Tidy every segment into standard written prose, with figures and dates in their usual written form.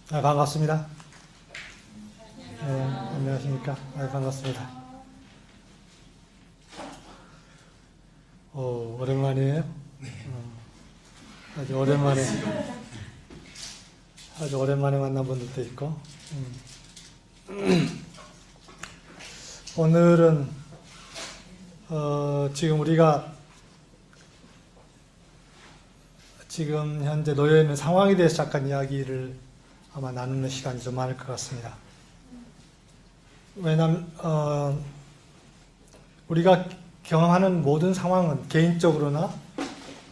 반갑습니다. 네, 안녕하십니까. 반갑습니다. 오랜만이에요. 아주 오랜만에 만난 분들도 있고. 오늘은 지금 우리가 지금 현재 놓여 있는 상황에 대해서 잠깐 이야기를 아마 나누는 시간이 좀 많을 것 같습니다. 왜냐하면 우리가 경험하는 모든 상황은 개인적으로나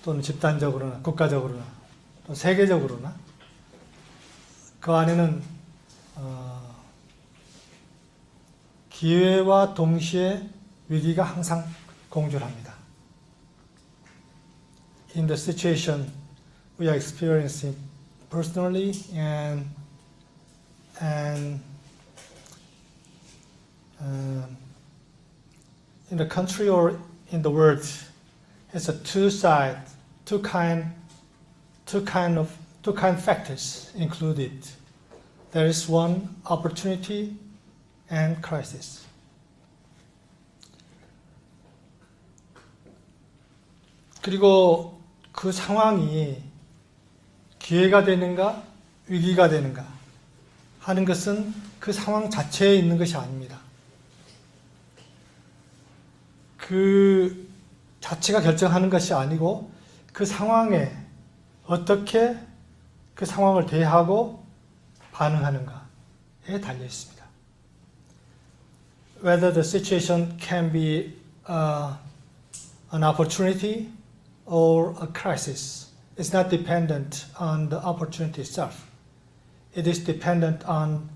또는 집단적으로나 국가적으로나 또 세계적으로나 그 안에는 기회와 동시에 위기가 항상 공존합니다. In the situation we are experiencing personally and in the country or in the world, it's a two kind factors included. There is one opportunity and crisis. 그리고 그 상황이 기회가 되는가 위기가 되는가 하는 것은 그 상황 자체에 있는 것이 아닙니다. 그 자체가 결정하는 것이 아니고 그 상황에 어떻게 그 상황을 대하고 반응하는가에 달려 있습니다. Whether the situation can be an opportunity or a crisis is not dependent on the opportunity itself. It is depending on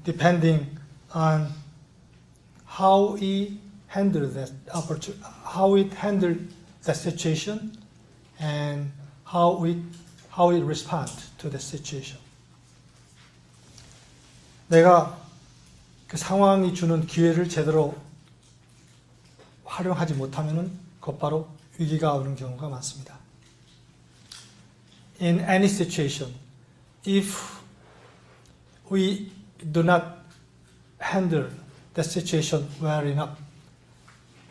how we handle that opportunity, how we handle that situation, and how we respond to the situation. 내가 그 상황이 주는 기회를 제대로 활용하지 못하면은 곧바로 위기가 오는 경우가 많습니다. In any situation, if we do not handle the situation well enough,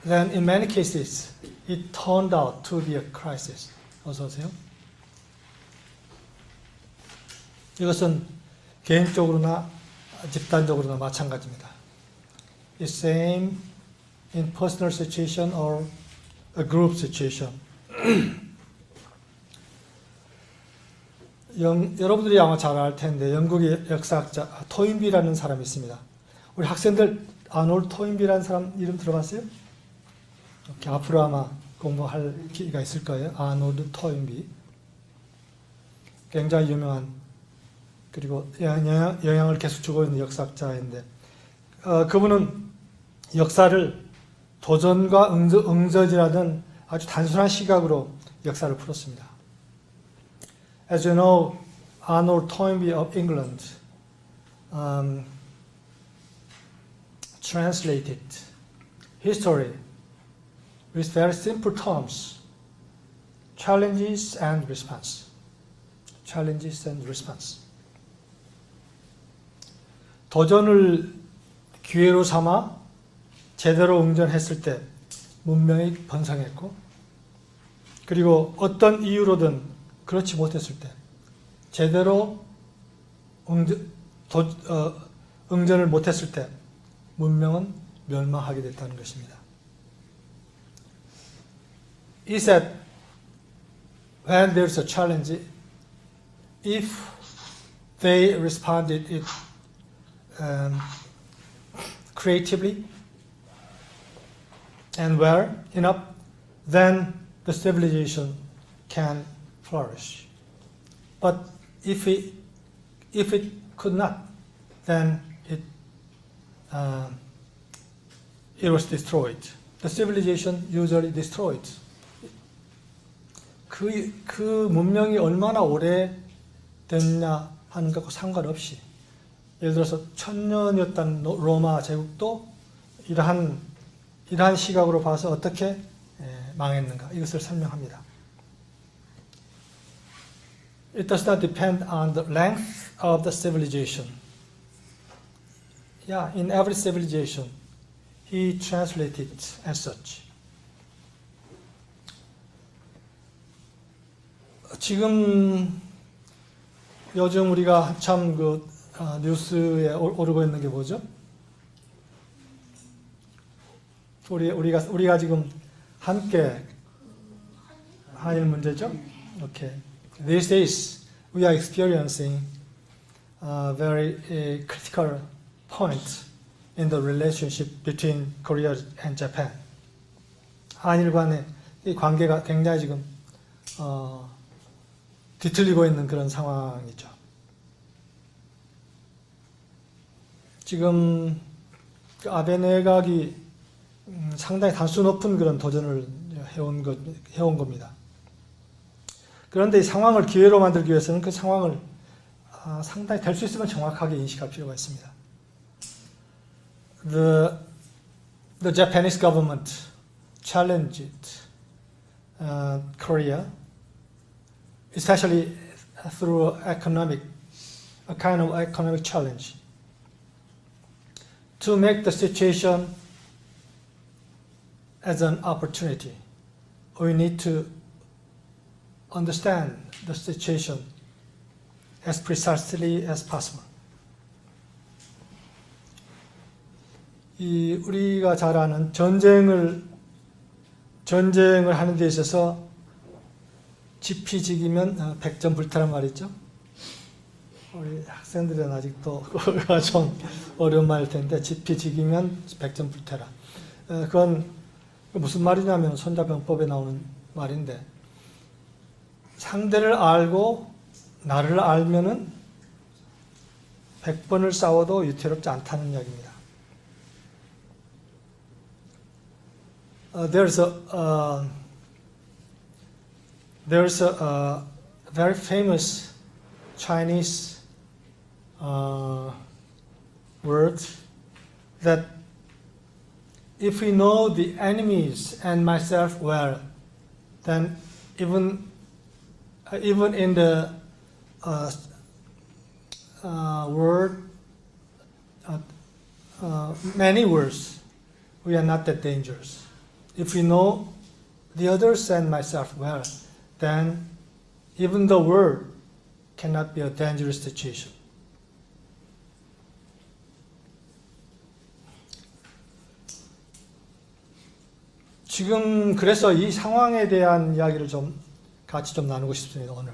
then in many cases it turned out to be a crisis. 어서 오세요. 이것은 개인적으로나 집단적으로나 마찬가지입니다. It's same in personal situation or a group situation. 여러분들이 아마 잘 알 텐데 영국의 역사학자 토인비라는 사람이 있습니다. 우리 학생들 아놀드 토인비라는 사람 이름 들어봤어요? 이렇게 앞으로 아마 공부할 기회가 있을 거예요. 아놀드 토인비. 굉장히 유명한 그리고 영향을 계속 주고 있는 역사학자인데 그분은 역사를 도전과 응전이라는 아주 단순한 시각으로 역사를 풀었습니다. As you know, Arnold Toynbee of England translated history with very simple terms, challenges and response. Challenges and response. 도전을 기회로 삼아 제대로 응전했을 때 문명이 번성했고 그리고 어떤 이유로든 그렇지 못했을 때 제대로 응전을 못했을 때 문명은 멸망하게 됐다는 것입니다. He said, when there's a challenge, if they responded it creatively and well enough, then the civilization can flourish. But if it could not, then it was destroyed. The civilization usually destroyed. 그 문명이 얼마나 오래됐냐 하는 것과 상관없이 예를 들어서 1000년이었던 로마 제국도 이러한 시각으로 봐서 어떻게 망했는가 이것을 설명합니다. It does not depend on the length of the civilization. Yeah, in every civilization, he translated it as such. 지금 요즘 우리가 한참 뉴스에 오르고 있는 게 뭐죠? 우리가 지금 함께 한일 문제죠? Okay. These days we are experiencing a very critical point in the relationship between Korea and Japan. 한일 간의 이 관계가 굉장히 지금 뒤틀리고 있는 그런 상황이죠. 지금 아베 내각이 상당히 단수 높은 그런 도전을 해온 겁니다. 그런데 이 상황을 기회로 만들기 위해서는 그 상황을 상당히 될 수 있으면 정확하게 인식할 필요가 있습니다. The Japanese government challenged Korea, especially through a kind of economic challenge, to make the situation as an opportunity. We need to understand the situation as precisely as possible. 우리가 잘 아는 전쟁을 하는 데 있어서 지피지기면 백전불태란 말이 있죠. 우리 학생들은 아직도 그거가 좀 어려운 말일 텐데 지피지기면 백전불태라. 그건 무슨 말이냐면 손자병법에 나오는 말인데 상대를 알고 나를 알면은 100번을 싸워도 유태롭지 않다는 이야기입니다. There's a very famous Chinese word that if we know the enemies and myself well, then even in the word, many words, we are not that dangerous. If we know the others and myself well, then even the word cannot be a dangerous situation. 지금 그래서 이 상황에 대한 이야기를 같이 나누고 싶습니다. 오늘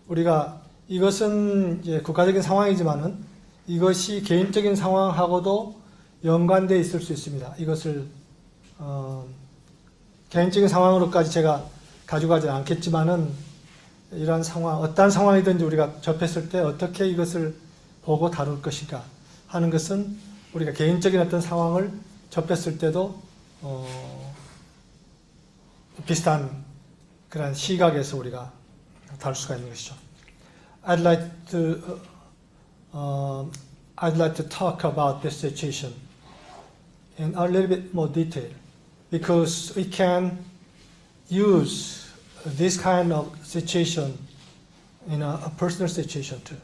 우리가 이것은 이제 국가적인 상황이지만은 이것이 개인적인 상황하고도 연관되어 있을 수 있습니다. 이것을 개인적인 상황으로까지 제가 가져가지 않겠지만은 이러한 상황, 어떠한 상황이든지 우리가 접했을 때 어떻게 이것을 보고 다룰 것인가 하는 것은 우리가 개인적인 어떤 상황을 접했을 때도 비슷한 그런 시각에서 우리가 다룰 수가 있는 것이죠. I'd like to talk about this situation in a little bit more detail because we can use this kind of situation in a personal situation too.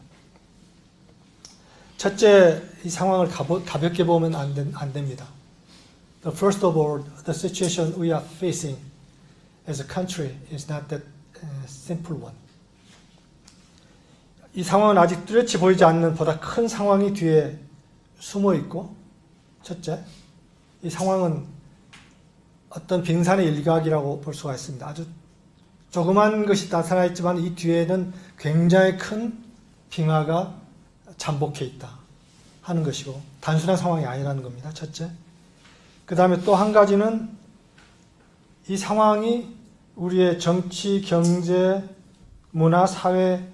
첫째, 이 상황을 가볍게 보면 안 됩니다. First of all, the situation we are facing as a country is not that simple one. 이 상황은 아직 뚜렷이 보이지 않는 보다 큰 상황이 뒤에 숨어 있고, 첫째, 이 상황은 어떤 빙산의 일각이라고 볼 수가 있습니다. 아주 조그만 것이 나타나 있지만 이 뒤에는 굉장히 큰 빙하가 잠복해 있다 하는 것이고 단순한 상황이 아니라는 겁니다. 첫째. 그 다음에 또 한 가지는 이 상황이 우리의 정치, 경제, 문화, 사회의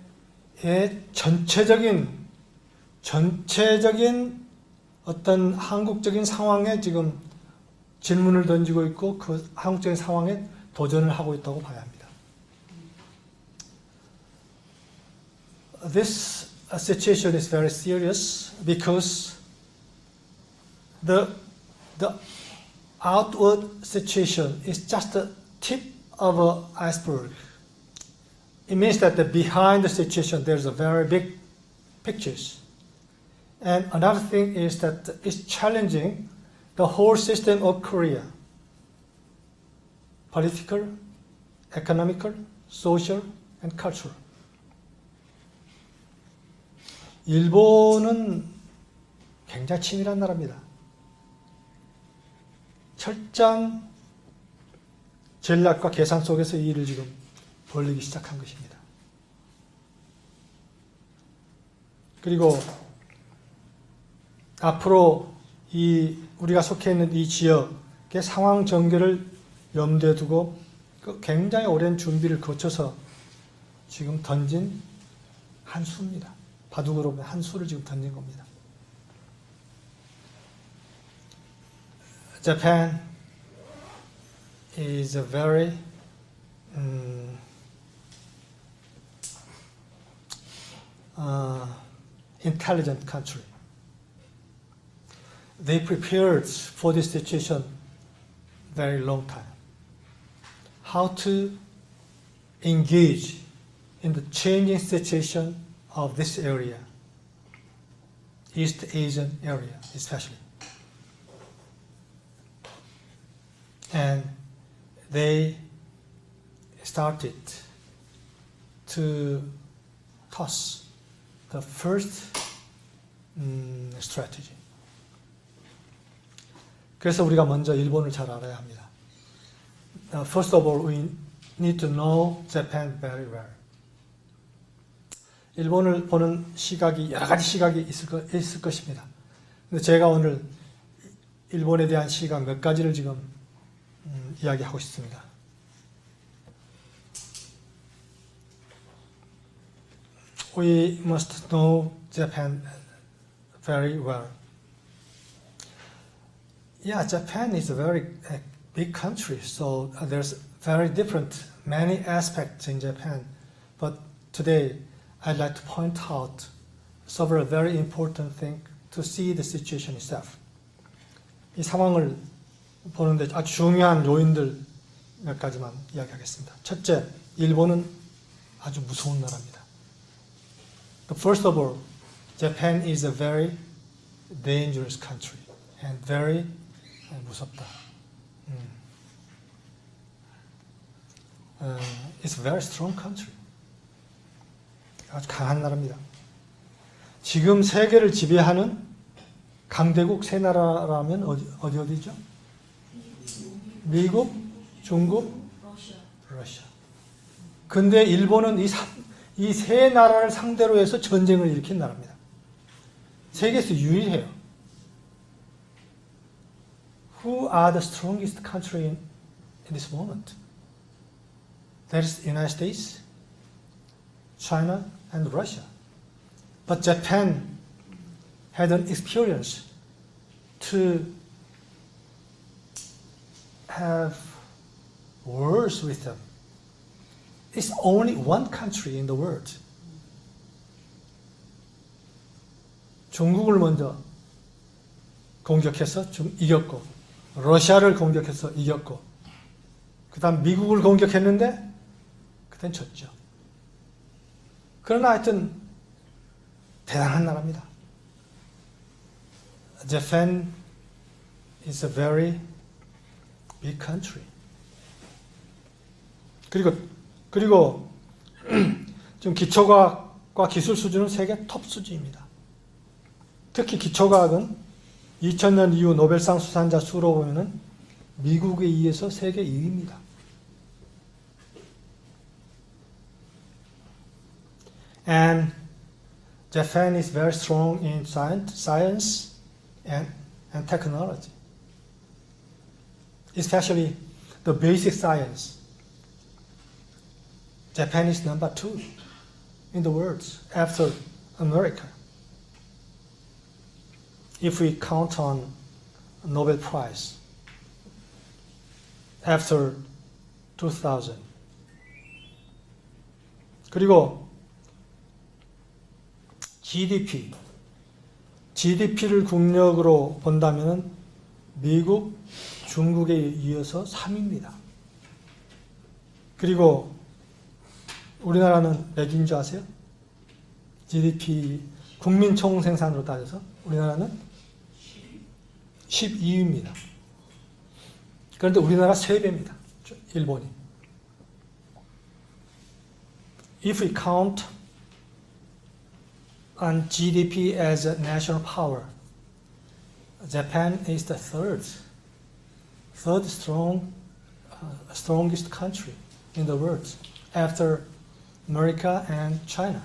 전체적인 어떤 한국적인 상황에 지금 질문을 던지고 있고 그 한국적인 상황에 도전을 하고 있다고 봐야 합니다. This situation is very serious because the outward situation is just the tip of an iceberg. it means that behind the situation there's a very big pictures. And another thing is that it's challenging the whole system of Korea. Political, economical, social, and cultural. 일본은 굉장히 치밀한 나라입니다. 철저한 전략과 계산 속에서 이 일을 지금 벌리기 시작한 것입니다. 그리고 앞으로 우리가 속해 있는 이 지역의 상황 전개를 염두에 두고 굉장히 오랜 준비를 거쳐서 지금 던진 한 수입니다. 바둑으로 보면 한 수를 지금 던진 겁니다. Japan is a very intelligent country. They prepared for this situation very long time. How to engage in the changing situation of this area, East Asian area especially. And they started to toss the first strategy. 그래서 우리가 먼저 일본을 잘 알아야 합니다. First of all, we need to know Japan very well. 일본을 보는 시각이 여러 가지 시각이 있을 것입니다. 근데 제가 오늘 일본에 대한 시각 몇 가지를 지금 이야기하고 싶습니다. We must know Japan very well. Yeah, Japan is a very big country, so there's very different, many aspects in Japan. But today, I'd like to point out several very important things to see the situation itself. 이 상황을 보는데 아주 중요한 요인들 몇 가지만 이야기하겠습니다. 첫째, 일본은 아주 무서운 나라입니다. First of all, Japan is a very dangerous country and very 무섭다. It's a very strong country. 아주 강한 나라입니다. 지금 세계를 지배하는 강대국 세 나라라면 어디죠? 미국, 중국, 러시아. 근데 일본은 이 세 나라를 상대로 해서 전쟁을 일으킨 나라입니다. 세계에서 유일해요. Who are the strongest country in this moment? That is the United States, China, and Russia. But Japan had an experience to have wars with them. It's only one country in the world. 중국을 먼저 공격해서 좀 이겼고, 러시아를 공격해서 이겼고, 그 다음 미국을 공격했는데 그땐 졌죠. 그러나 하여튼 대단한 나라입니다. Japan is a very big country. 그리고 지금 기초과학과 기술 수준은 세계 톱 수준입니다. 특히 기초과학은 2000년 이후 노벨상 수상자 수로 보면은 미국에 의해서 세계 2위입니다. And Japan is very strong in science and technology, especially the basic science. Japan is number 2 in the world after America. If we count on Nobel Prize after 2000. 그리고 GDP를 국력으로 본다면 미국, 중국에 이어서 3위입니다. 그리고 우리나라는 몇인 줄 아세요? GDP 국민 총생산으로 따져서 우리나라는 12위입니다. 그런데 우리나라 3배입니다. 일본이. If we count on GDP as a national power, Japan is the third strongest country in the world after America and China,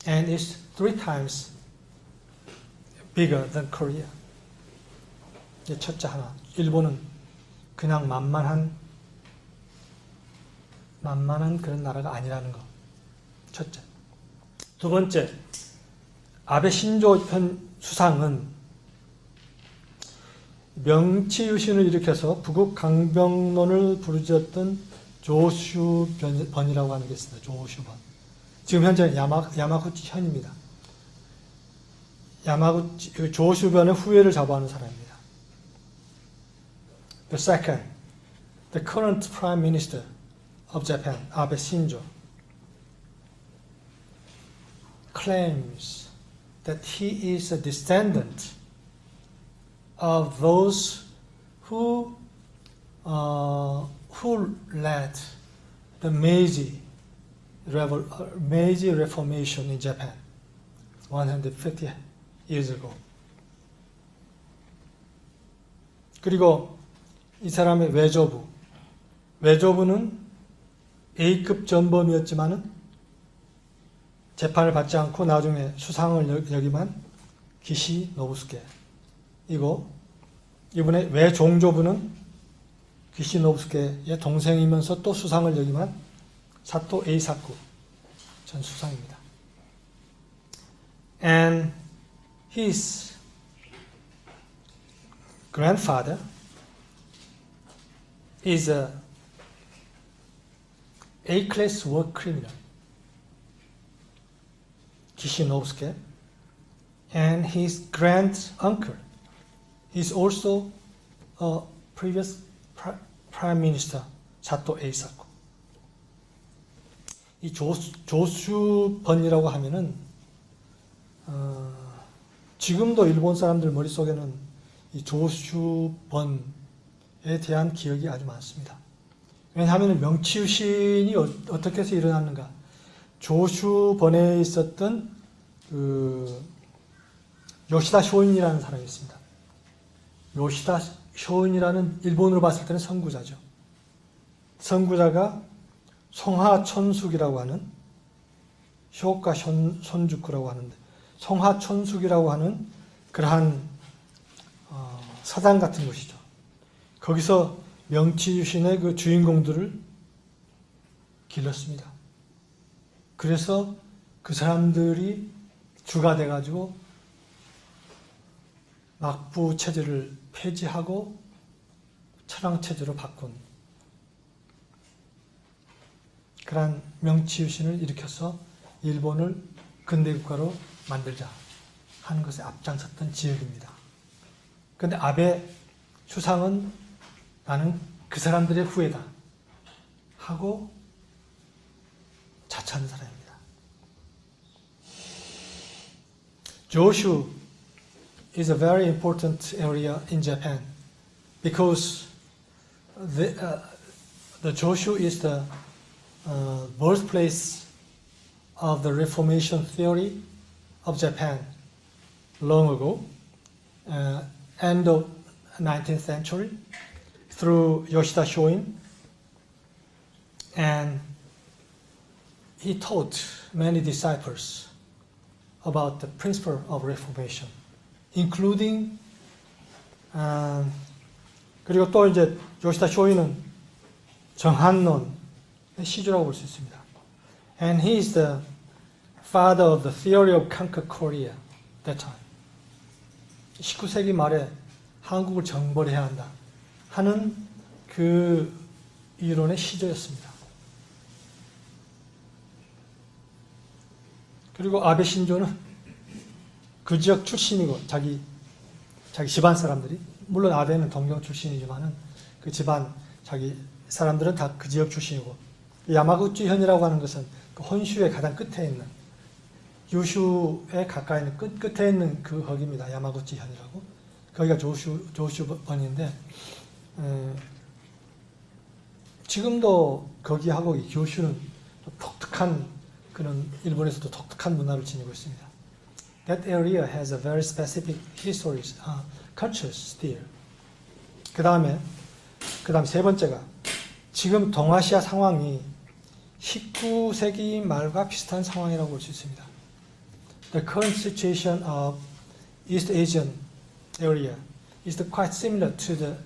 and is 3 times bigger than Korea. 이제 첫째 하나, 일본은 그냥 만만한 그런 나라가 아니라는 거. 첫째. 두 번째, 아베 신조 현 수상은 명치유신을 일으켜서 부국 강병론을 부르짖었던 조슈번이라고 하는 게 있습니다. 조슈번. 지금 현재는 야마구치 현입니다. 야마구치 조슈번의 후예를 자부하는 사람입니다. The second, the current Prime Minister of Japan, Abe Shinzo, claims that he is a descendant of those who led the Meiji Reformation in Japan 150 years ago. 그리고 이 사람의 외조부는 A급 전범이었지만은 재판을 받지 않고 나중에 수상을 역임한 기시 노부스케. 이번에 외종조부는 기시 노부스케의 동생이면서 또 수상을 역임한 사토 에이사쿠 전 수상입니다. And his grandfather is a A-class war criminal, Kishi Nobusuke, and his grand-uncle is also a previous prime minister, 사토 에이사쿠. 이 조슈번이라고 하면은 지금도 일본 사람들 머릿속에는 이 조슈번에 대한 기억이 아주 많습니다. 왜냐하면 명치유신이 어떻게 해서 일어났는가? 조슈번에 있었던 요시다 쇼인이라는 사람이 있습니다. 요시다 쇼인이라는 일본으로 봤을 때는 선구자죠. 선구자가 송하천숙이라고 하는 효과 손주쿠라고 하는데 송하천숙이라고 하는 그러한 사당 같은 곳이죠. 거기서 명치유신의 그 주인공들을 길렀습니다. 그래서 그 사람들이 주가 돼가지고 막부 체제를 폐지하고 천황 체제로 바꾼 그러한 명치유신을 일으켜서 일본을 근대국가로 만들자 하는 것에 앞장섰던 지역입니다. 그런데 아베 수상은 나는 그 사람들의 후예다 하고 자처하는 사람입니다. Joshu is a very important area in Japan because the Joshu is the birthplace of the Reformation theory of Japan long ago, end of 19th century, through Yoshida Shoin, and he taught many disciples about the principle of Reformation, including 그리고 또 이제 요시다 쇼이는 정한론의 시주라고 볼 수 있습니다. And he is the father of the theory of conquer Korea that time. 19세기 말에 한국을 정벌해야 한다 하는 그 이론의 시조였습니다. 그리고 아베 신조는 그 지역 출신이고 자기 집안 사람들이 물론 아베는 동경 출신이지만은 그 집안 자기 사람들은 다 그 지역 출신이고 야마구치현이라고 하는 것은 그 혼슈의 가장 끝에 있는, 유슈에 가까이 있는 끝에 있는 그 거기입니다. 야마구치현이라고. 거기가 조슈번인데, 지금도 거기하고 이 교슈는 독특한, 그런 일본에서도 독특한 문화를 지니고 있습니다. That area has a very specific histories, cultures still. 그 다음 세 번째가, 지금 동아시아 상황이 19세기 말과 비슷한 상황이라고 볼 수 있습니다. The current situation of East Asian area is quite similar to the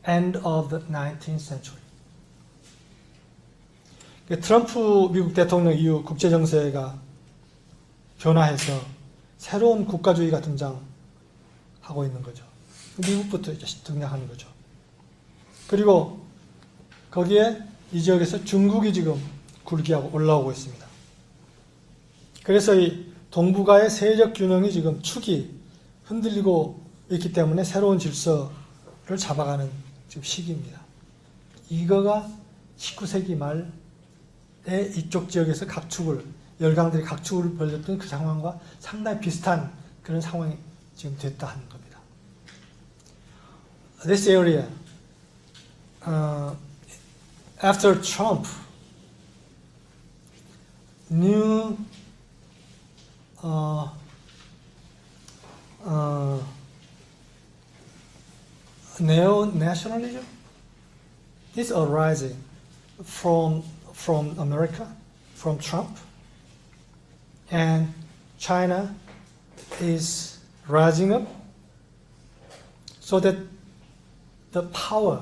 end of the 19th century. 트럼프 미국 대통령 이후 국제 정세가 변화해서 새로운 국가주의가 등장하고 있는 거죠. 미국부터 이제 등장하는 거죠. 그리고 거기에 이 지역에서 중국이 지금 굴기하고 올라오고 있습니다. 그래서 이 동북아의 세력 균형이 지금 축이 흔들리고 있기 때문에 새로운 질서를 잡아가는 지금 시기입니다. 이거가 19세기 말에 이쪽 지역에서 열강들이 각축을 벌였던 그 상황과 상당히 비슷한 그런 상황이 지금 됐다 하는 겁니다. This area, after Trump, new neo-nationalism is arising from America, from Trump, and China is rising up, so that the power,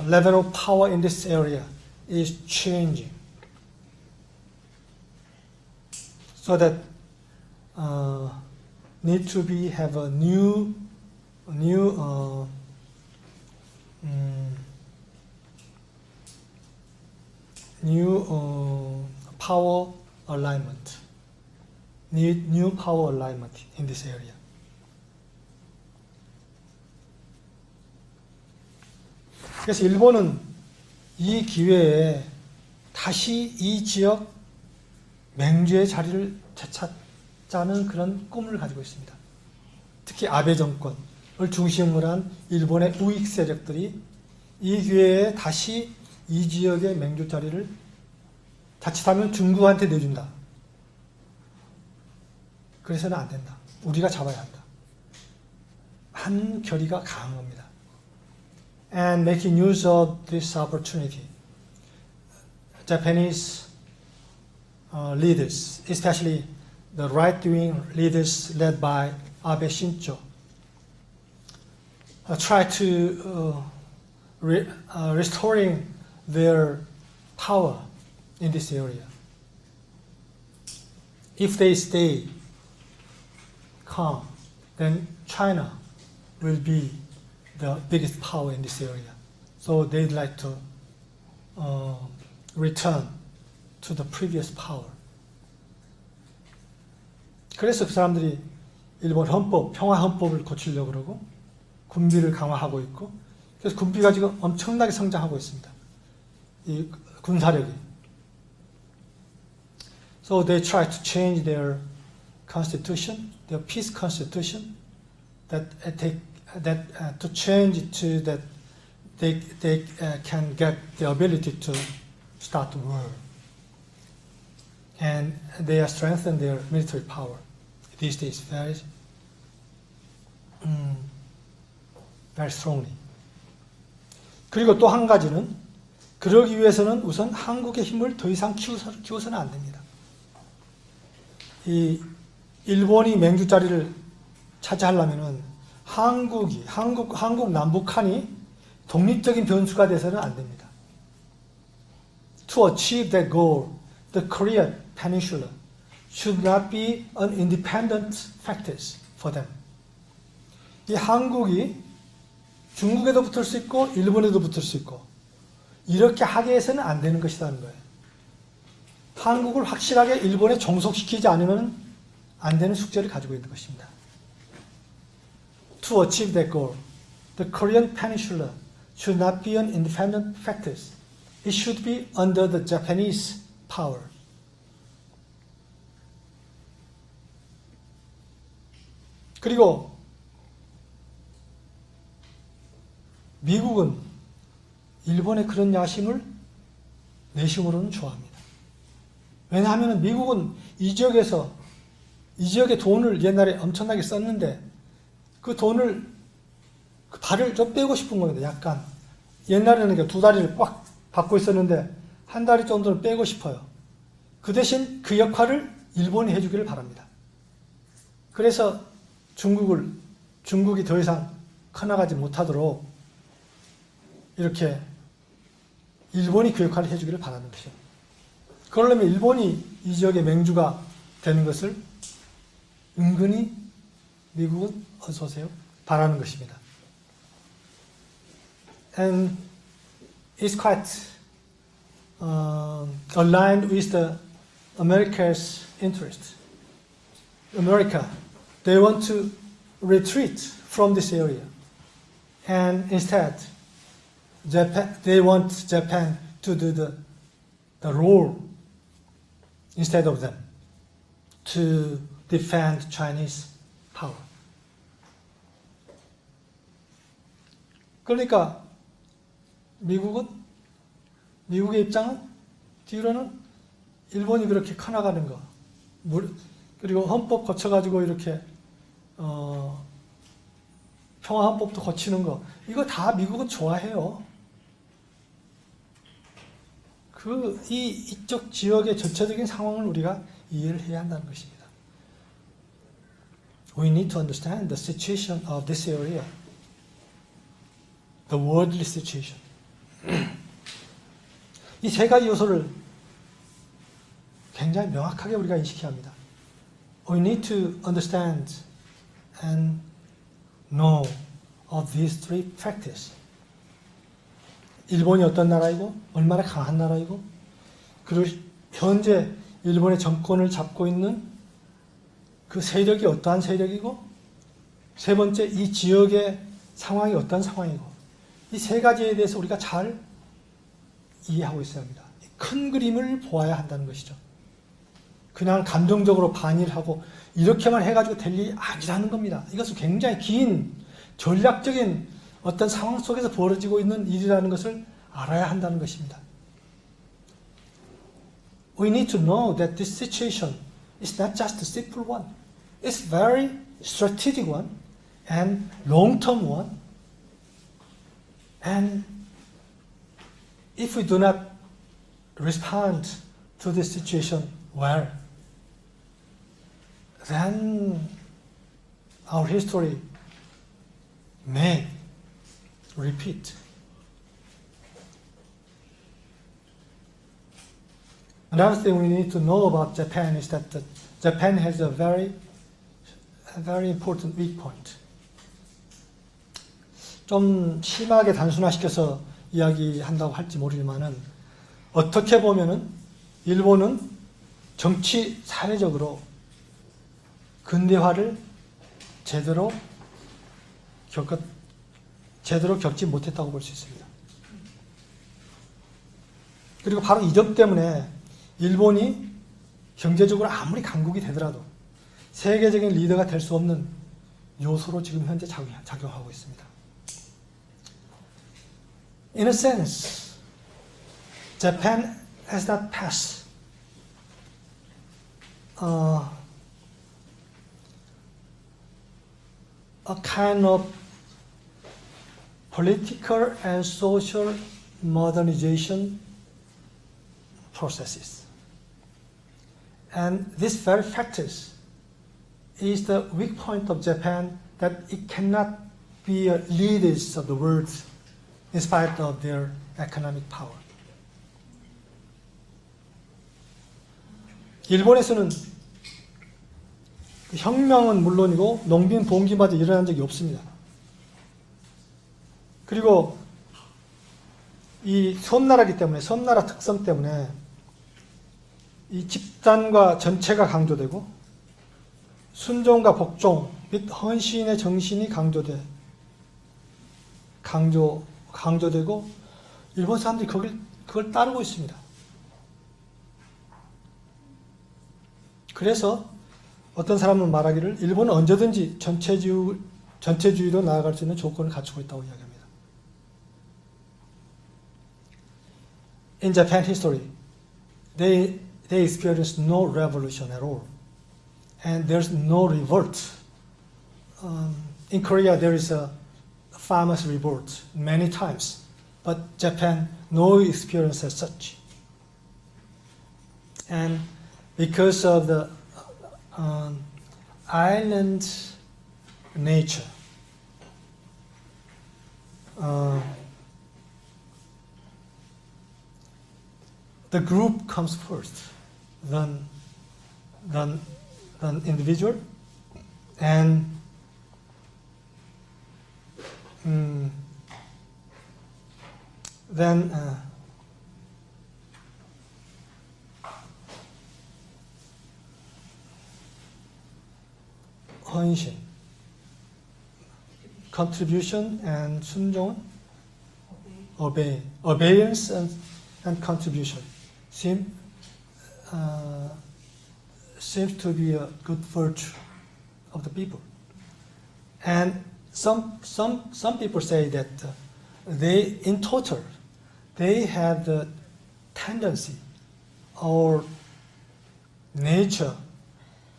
level of power in this area is changing, so that need to have a new power alignment. Need new power alignment in this area. 그래서 일본은 이 기회에 다시 이 지역 맹주의 자리를 되찾자는 그런 꿈을 가지고 있습니다. 특히 아베 정권을 중심으로 한 일본의 우익 세력들이 이 기회에 다시 이 지역의 맹주 자리를 자칫하면 중국한테 내준다. 그래서는 안 된다. 우리가 잡아야 한다. 한 결의가 강한 겁니다. And making use of this opportunity, Japanese leaders, especially the right-wing leaders led by Abe Shinzo, try to restoring their power in this area. If they stay calm, then China will be the biggest power in this area. So they'd like to return to the previous power. 그래서 그 사람들이 일본 헌법, 평화 헌법을 고치려고 그러고 군비를 강화하고 있고, 그래서 군비가 지금 엄청나게 성장하고 있습니다. 이 군사력이. So they try to change their constitution, their peace constitution, to change it to that they can get the ability to start war, and they are strengthening their military power these days very strongly. 그리고 또 한 가지는, 그러기 위해서는 우선 한국의 힘을 더 이상 키워서는 안 됩니다. 이 일본이 맹주 자리를 차지하려면은 한국 남북한이 독립적인 변수가 돼서는 안 됩니다. To achieve that goal, the Korean Peninsula should not be an independent factors for them. 이 한국이 중국에도 붙을 수 있고 일본에도 붙을 수 있고 이렇게 하게 해서는 안 되는 것이라는 거예요. 한국을 확실하게 일본에 종속시키지 않으면 안 되는 숙제를 가지고 있는 것입니다. To achieve that goal, the Korean Peninsula should not be an independent factor. it should be under the Japanese power. 그리고 미국은 일본의 그런 야심을 내심으로는 좋아합니다. 왜냐하면 미국은 이 지역에 돈을 옛날에 엄청나게 썼는데 그 돈을 그 발을 좀 빼고 싶은 겁니다. 약간 옛날에는 두 다리를 꽉 받고 있었는데 한 다리 정도는 빼고 싶어요. 그 대신 그 역할을 일본이 해주기를 바랍니다. 그래서 중국이 더 이상 커나가지 못하도록 이렇게 일본이 그 역할을 해주기를 바라는 것이죠. 그러려면 일본이 이 지역의 맹주가 되는 것을 은근히 미국은 어서 오세요 바라는 것입니다. And it's quite aligned with the America's interest. America, they want to retreat from this area, and instead, they want Japan to do the role instead of them to defend Chinese power. 그러니까 미국의 입장은 뒤로는 일본이 그렇게 커나가는 거, 그리고 헌법 거쳐가지고 이렇게 평화헌법도 거치는 거, 이거 다 미국은 좋아해요. 이쪽 지역의 전체적인 상황을 우리가 이해를 해야 한다는 것입니다. We need to understand the situation of this area, the worldly situation. 이 세 가지 요소를 굉장히 명확하게 우리가 인식해야 합니다. We need to understand and know of these three factors. 일본이 어떤 나라이고 얼마나 강한 나라이고 그리고 현재 일본의 정권을 잡고 있는 그 세력이 어떠한 세력이고 세 번째 이 지역의 상황이 어떤 상황이고 이 세 가지에 대해서 우리가 잘 이해하고 있어야 합니다. 큰 그림을 보아야 한다는 것이죠. 그냥 감정적으로 반일하고 이렇게만 해가지고 될 일이 아니라는 겁니다. 이것은 굉장히 긴 전략적인 어떤 상황 속에서 벌어지고 있는 일이라는 것을 알아야 한다는 것입니다. We need to know that this situation is not just a simple one. It's a very strategic one and long-term one. And if we do not respond to this situation well, then our history may repeat. Another thing we need to know about Japan is that Japan has a very important weak point. 좀 심하게 단순화시켜서 이야기한다고 할지 모르지만은 어떻게 보면은 일본은 정치 사회적으로 근대화를 제대로 겪지 못했다고 볼 수 있습니다. 그리고 바로 이 점 때문에 일본이 경제적으로 아무리 강국이 되더라도 세계적인 리더가 될 수 없는 요소로 지금 현재 작용하고 있습니다. In a sense, Japan has not passed a kind of political and social modernization processes. And this very factors is the weak point of Japan, that it cannot be a leaders of the world in spite of their economic power. 일본에서는 혁명은 물론이고 농민 봉기마저 일어난 적이 없습니다. 그리고 이 섬나라이기 때문에, 섬나라 특성 때문에 이 집단과 전체가 강조되고 순종과 복종 및 헌신의 정신이 강조되고 일본 사람들이 그걸 따르고 있습니다. 그래서 어떤 사람은 말하기를 일본은 언제든지 전체주의로 나아갈 수 있는 조건을 갖추고 있다고 이야기합니다. In Japan history, they experienced no revolution at all. And there's no revolt. In Korea, there is a farmers' revolt many times. But Japan, no experience as such. And because of the island nature, the group comes first, then individual, and then 헌신, contribution and 순종은 obeyance and contribution seems to be a good virtue of the people. And some people say that in total, they have the tendency or nature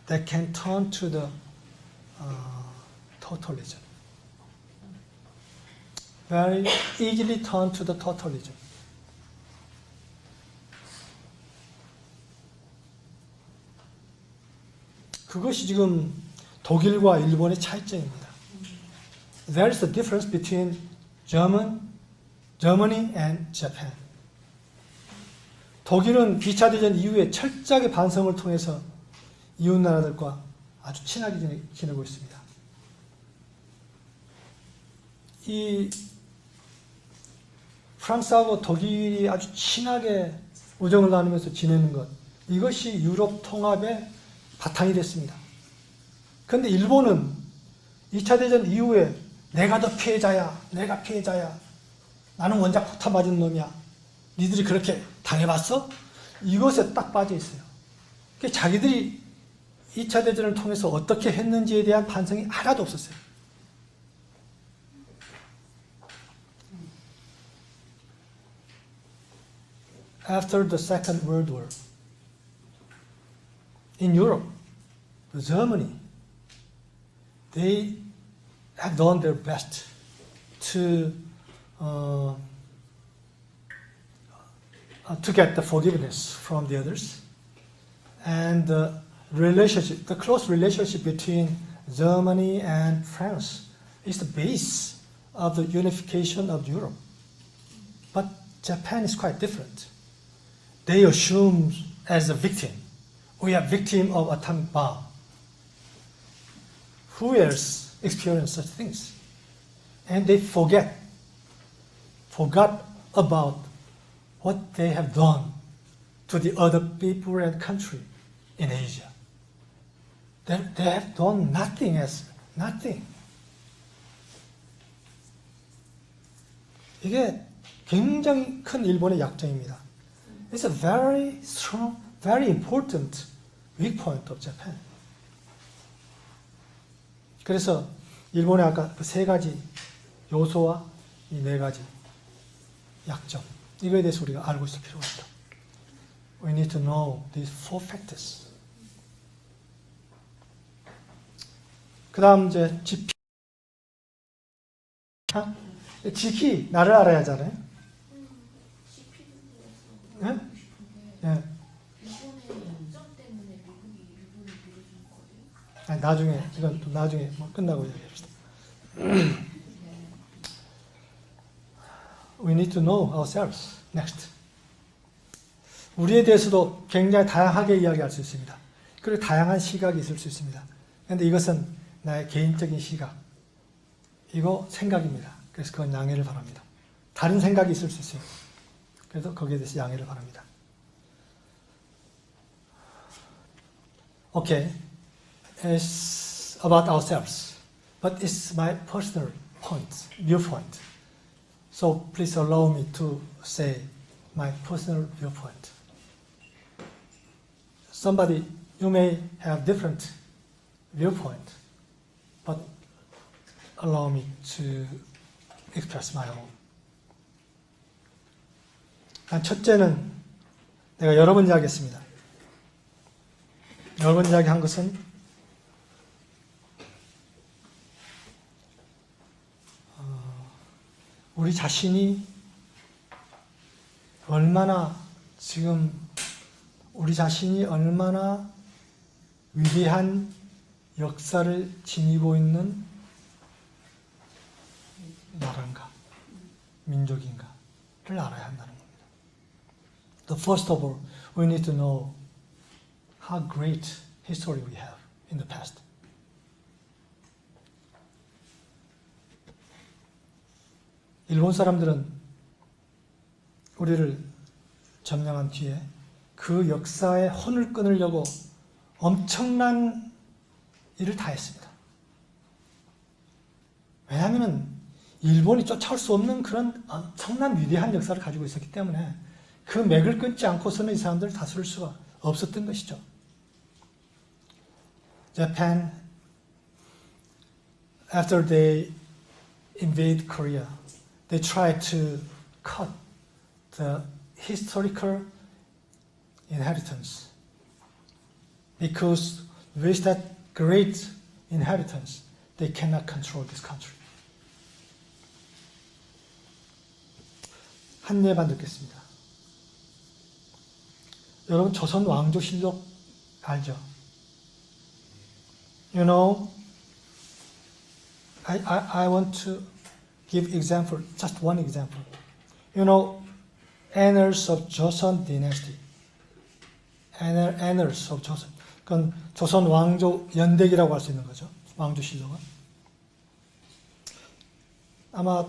that can turn to the totalism. Very easily turn to the totalism. 그것이 지금 독일과 일본의 차이점입니다. There is a difference between Germany and Japan. 독일은 2차 대전 이후에 철저하게 반성을 통해서 이웃 나라들과 아주 친하게 지내고 있습니다. 이 프랑스하고 독일이 아주 친하게 우정을 나누면서 지내는 것, 이것이 유럽 통합의 바탕이 됐습니다. 그런데 일본은 2차 대전 이후에 내가 더 피해자야, 내가 피해자야, 나는 원작 폭탄 맞은 놈이야, 니들이 그렇게 당해봤어? 이것에 딱 빠져 있어요. 자기들이 2차 대전을 통해서 어떻게 했는지에 대한 반성이 하나도 없었어요. After the Second World War, in Europe, Germany, they have done their best to get the forgiveness from the others, and the close relationship between Germany and France is the base of the unification of Europe. But Japan is quite different. They assume as a victim, we are victim of atomic bomb. Who else experienced such things? And they forgot about what they have done to the other people and country in Asia. They have done nothing as nothing. 이게 굉장히 큰 일본의 약점입니다. It's a very strong, very important weak point of Japan. 그래서 일본의 아까 그 세 가지 요소와 이 네 가지 약점, 이거에 대해서 우리가 알고 있을 필요가 있다. We need to know these four factors. 그 다음 이제 지키, 나를 알아야 하잖아요. 네? 네. 아니, 나중에, 이건 또 나중에 뭐 끝나고 얘기합시다. We need to know ourselves. Next. 우리에 대해서도 굉장히 다양하게 이야기할 수 있습니다. 그리고 다양한 시각이 있을 수 있습니다. 그런데 이것은 나의 개인적인 시각, 이거 생각입니다. 그래서 그건 양해를 바랍니다. 다른 생각이 있을 수 있어요. 그래서 거기에 대해서 양해를 바랍니다. Okay, it's about ourselves, but it's my personal point, viewpoint. So please allow me to say my personal viewpoint. Somebody, you may have different viewpoint, but allow me to express my own. 첫째는 내가 여러 번 이야기했습니다. 여러 번 이야기한 것은 우리 자신이 얼마나 위대한 역사를 지니고 있는 나라인가, 민족인가를 알아야 한다는 겁니다. First of all, we need to know how great history we have in the past. 일본 사람들은 우리를 점령한 뒤에 그 역사의 혼을 끊으려고 엄청난 일을 다 했습니다. 왜냐하면 일본이 쫓아올 수 없는 그런 엄청난 위대한 역사를 가지고 있었기 때문에 그 맥을 끊지 않고서는 이 사람들을 다스릴 수가 없었던 것이죠. Japan, after they invade Korea, they tried to cut the historical inheritance because with that great inheritance, they cannot control this country. 한 예만 듣겠습니다. 여러분 조선 왕조실록 알죠? You know, I want to give example, just one example. You know, Annals of Joseon Dynasty. Annals of Joseon. 그건 조선 왕조 연대기라고 할 수 있는 거죠. 왕조실록은. 아마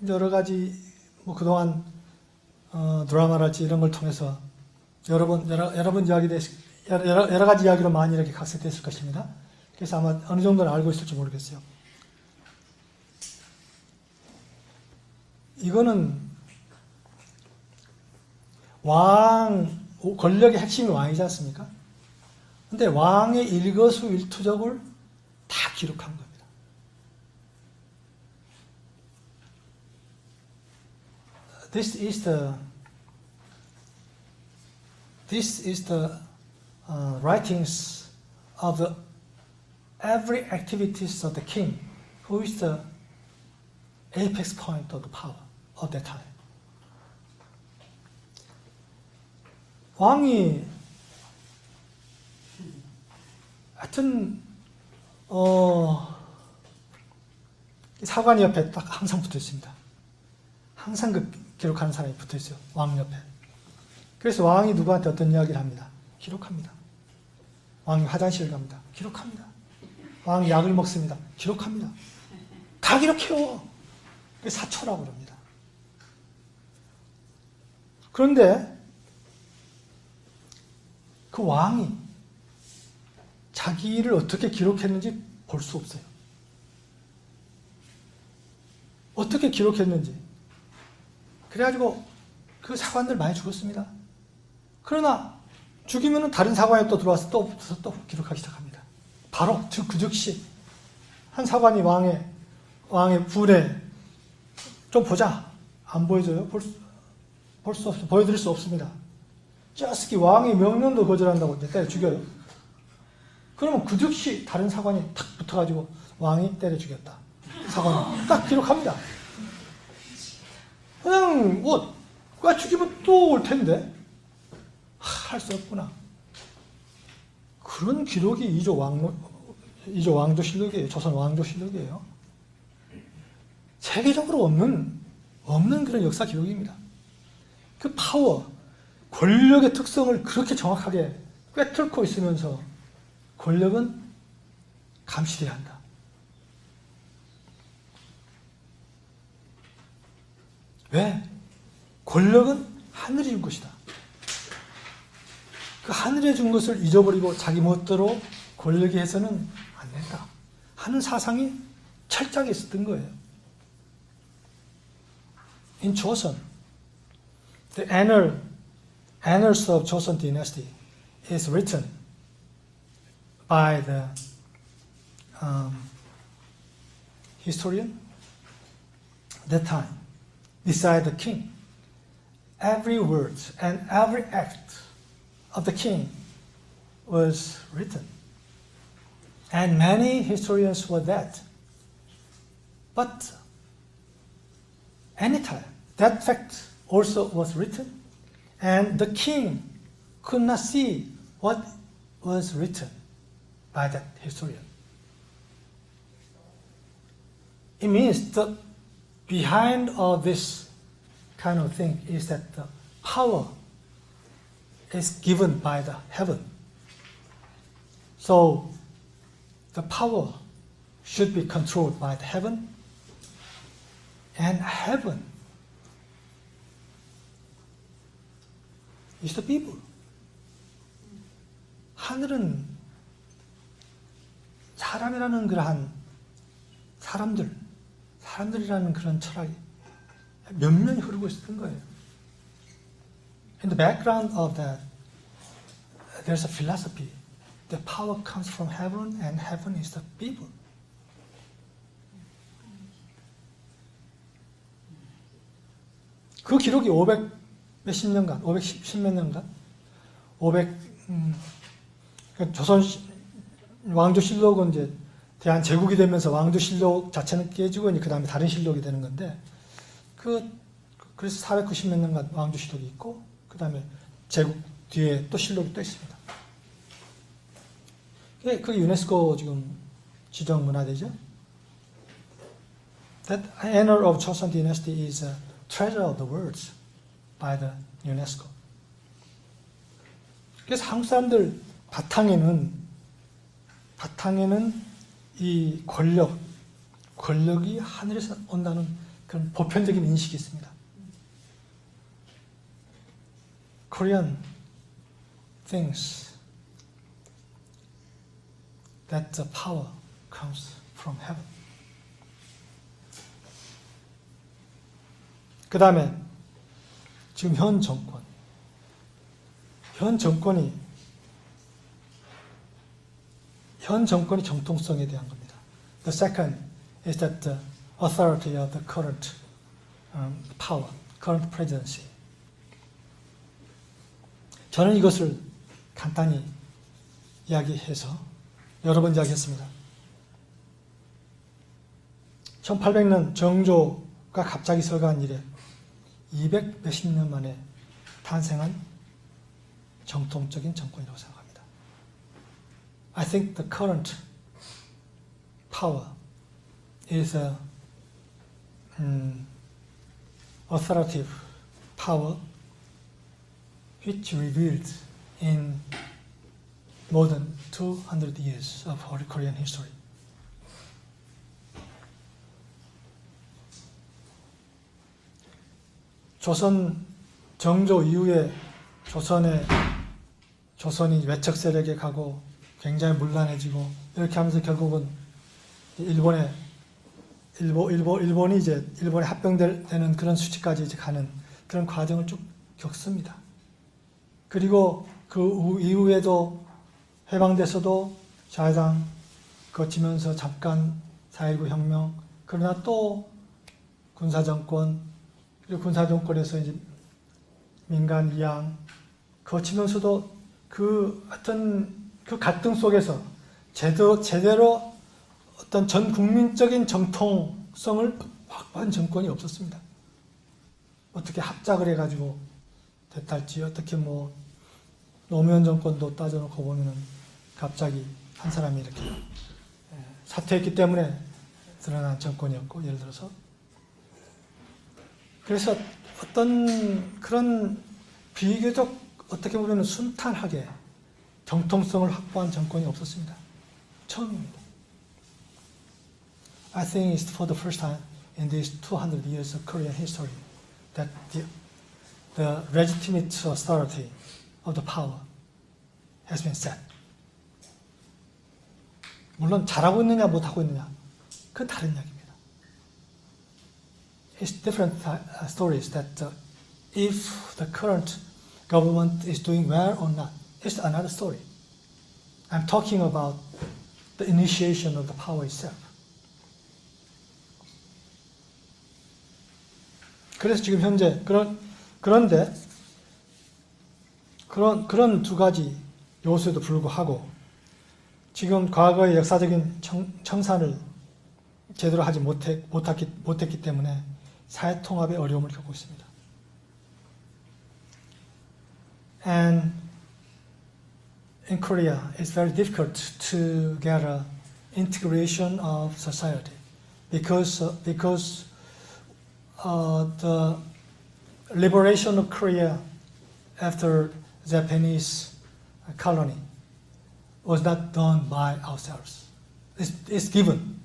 여러 가지 그동안 드라마랄지 이런 걸 통해서 여러 가지 이야기로 많이 이렇게 각색됐을 것입니다. 그래서 아마 어느 정도는 알고 있을지 모르겠어요. 이거는 권력의 핵심이 왕이지 않습니까? 근데 왕의 일거수일투족을 다 기록한 겁니다. This is the writings of every activities of the king, who is the apex point of the power of that time. 왕이 하여튼 사관 옆에 딱 항상 붙어 있습니다. 항상 기록하는 사람이 붙어 있어요. 왕 옆에. 그래서 왕이 누구한테 어떤 이야기를 합니다. 기록합니다. 왕이 화장실을 갑니다. 기록합니다. 왕이 약을 먹습니다. 기록합니다. 다 기록해요. 사초라고 그럽니다. 그런데 그 왕이 자기 일을 어떻게 기록했는지 볼 수 없어요. 어떻게 기록했는지. 그래가지고 그 사관들 많이 죽었습니다. 그러나 죽이면 다른 사관이 또 들어와서 또 기록하기 시작합니다. 바로 그 즉시 한 사관이 왕의 불에 좀 보자. 안 보여줘요? 볼 수 없어. 보여드릴 수 없습니다. 짜스키 왕의 명령도 거절한다고 때려 죽여요. 그러면 그 즉시 다른 사관이 탁 붙어가지고 왕이 때려 죽였다. 사관이 딱 기록합니다. 그냥 누가 죽이면 또 올 텐데 할 수 없구나. 그런 기록이 이조 왕조실록이에요. 조선 왕조실록이에요. 세계적으로 없는 그런 역사 기록입니다. 그 파워, 권력의 특성을 그렇게 정확하게 꿰뚫고 있으면서 권력은 감시돼야 한다. 왜? 권력은 하늘이 준 것이다. 그 하늘에 준 것을 잊어버리고 자기 멋대로 권력이 해서는 안 된다 하는 사상이 철저하게 있었던 거예요. In Joseon, The annals of Joseon dynasty is written by the historian that time, beside the king. Every word and every act of the king was written. And many historians were that. But anytime, that fact also was written, and the king could not see what was written by that historian. It means the behind all this kind of thing is that the power is given by the heaven. So the power should be controlled by the heaven, and heaven is the people. 하늘은 사람이라는 그러한 사람들이라는 그런 철학이 면면이 흐르고 있었던 거예요. In the background of that, there's a philosophy. The power comes from heaven, and heaven is the people. 그 기록이 500 몇십 년간, 510 몇 년간, 조선 왕조실록은 이제 대한제국이 되면서 왕조실록 자체는 깨지고 그 다음에 다른 실록이 되는 건데, 그래서 490 몇 년간 왕조실록이 있고, 그 다음에 제국 뒤에 또 실록이 또 있습니다. 그 유네스코 지금 지정 문화재죠. That annal of Joseon dynasty is a treasure of the world by the UNESCO. 그래서 한국 사람들 바탕에는 이 권력이 하늘에서 온다는 그런 보편적인 인식이 있습니다. Korean thinks that the power comes from heaven. 그 다음에 지금 현 정권이 정통성에 대한 겁니다. The second is that the authority of the current power, current presidency. 저는 이것을 간단히 이야기해서 여러 번 이야기했습니다. 1800년 정조가 갑자기 서거한 이래 200 몇십 년 만에 탄생한 정통적인 정권이라고 생각합니다. I think the current power is a authoritative power which revealed in more than 200 years of Korean history. 조선 정조 이후에 조선이 외척 세력에 가고 굉장히 문란해지고 이렇게 하면서 결국은 일본이 이제 일본에 합병되는 그런 수치까지 이제 가는 그런 과정을 쭉 겪습니다. 그리고 그 이후에도 해방돼서도 좌회당 거치면서 잠깐 4.19 혁명, 그러나 또 군사정권, 그리고 군사정권에서 이제 민간 위양 거치면서도 그 어떤 그 갈등 속에서 제대로 어떤 전 국민적인 정통성을 확보한 정권이 없었습니다. 어떻게 합작을 해가지고 됐달지, 어떻게 노무현 정권도 따져놓고 보면은 갑자기 한 사람이 이렇게 사퇴했기 때문에 드러난 정권이었고, 예를 들어서. 그래서 어떤 그런 비교적 어떻게 보면 순탄하게 정통성을 확보한 정권이 없었습니다. 처음입니다. I think it's for the first time in these 200 years of Korean history that the legitimate authority of the power has been set. 물론 잘하고 있느냐 못하고 있느냐 그건 다른 이야기입니다. It's different stories that if the current government is doing well or not, it's another story. I'm talking about the initiation of the power itself. 그래서 지금 현재 그런데 그런 두 가지 요소에도 불구하고 지금 과거의 역사적인 청산을 제대로 하지 못했기 때문에 사회 통합의 어려움을 겪고 있습니다. And in Korea, it's very difficult to get an integration of society because the liberation of Korea after Japanese colony was not done by ourselves. It's given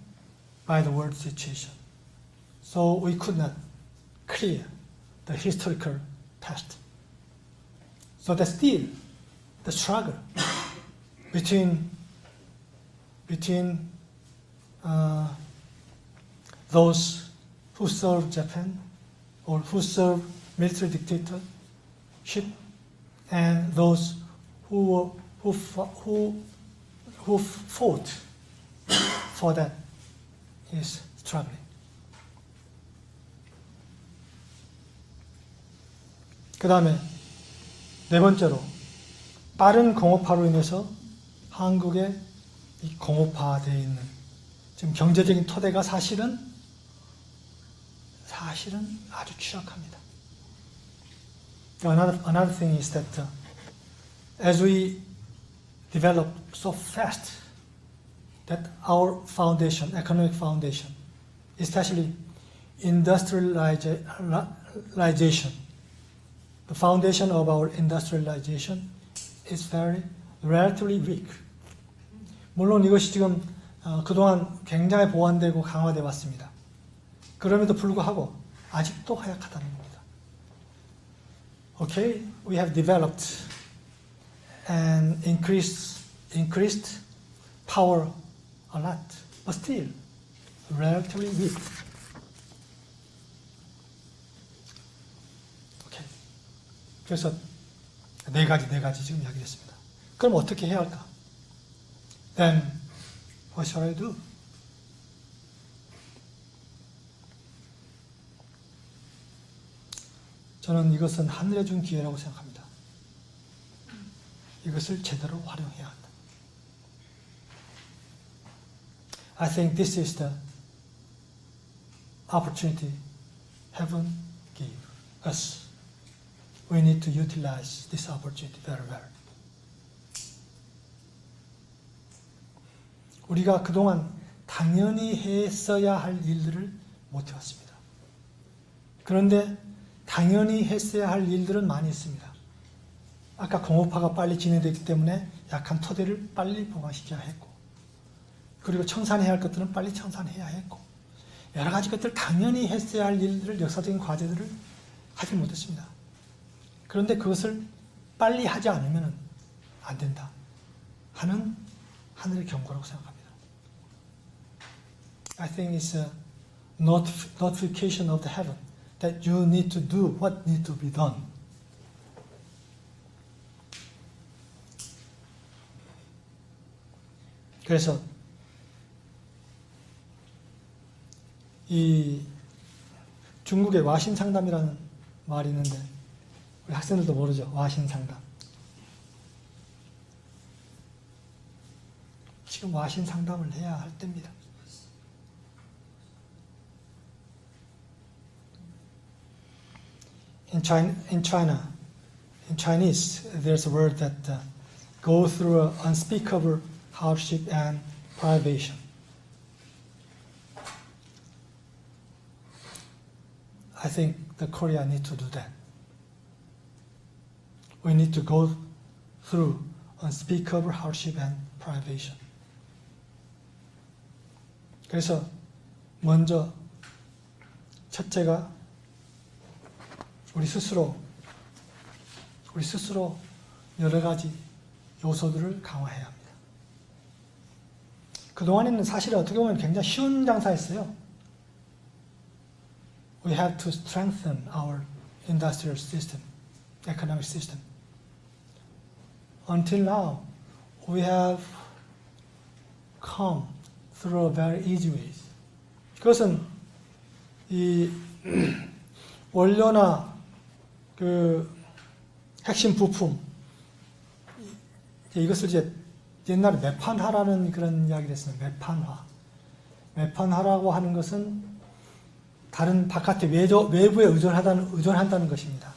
by the world situation. So we could not clear the historical past. So there's still the struggle between those who serve Japan or who serve military dictatorship and those who fought for that is struggling. 그 다음에 네 번째로 빠른 공업화로 인해서 한국의 이 공업화되어 있는 지금 경제적인 토대가 사실은 아주 취약합니다. Another thing is that as we develop so fast that our foundation, economic foundation, especially industrialization, the foundation of our industrialization is relatively weak. 물론 이것이 지금 그동안 굉장히 보완되고 강화되어 왔습니다. 그럼에도 불구하고 아직도 허약하다는 겁니다. Okay, we have developed and increased power a lot, but still relatively weak. Okay. 그래서 네 가지 지금 이야기했습니다. 그럼 어떻게 해야 할까? Then what shall I do? 저는 이것은 하늘에 준 기회라고 생각합니다. 이것을 제대로 활용해야 한다. I think this is the opportunity heaven gave us. We need to utilize this opportunity very well. 우리가 그동안 당연히 했어야 할 일들을 못해왔습니다. 그런데 당연히 했어야 할 일들은 많이 있습니다. 아까 공업화가 빨리 진행되기 때문에 약한 토대를 빨리 보강시켜야 했고, 그리고 청산해야 할 것들은 빨리 청산해야 했고, 여러 가지 것들 당연히 했어야 할 일들을, 역사적인 과제들을 하지 못했습니다. 그런데 그것을 빨리 하지 않으면 안 된다 하는 하늘의 경고라고 생각합니다. I think it's a notification of the heaven that you need to do what needs to be done. 그래서 이 중국의 와신상담이라는 말이 있는데 우리 학생들도 모르죠. 와신상담. 지금 와신상담을 해야 할 때입니다. In Chinese, there's a word that go through an unspeakable hardship and privation. I think the Korea need to do that. We need to go through unspeakable hardship and privation. 그래서 먼저 첫째가 우리 스스로 여러 가지 요소들을 강화해야 합니다. 그동안에는 사실 어떻게 보면 굉장히 쉬운 장사였어요. We have to strengthen our industrial system, economic system. Until now, we have come through a very easy ways. 그것은 이 원료나 그 핵심 부품 이것을 이제 옛날에 매판화라는 그런 이야기를 했어요. 매판화라고 하는 것은 다른 바깥의 외부에 의존한다는 것입니다.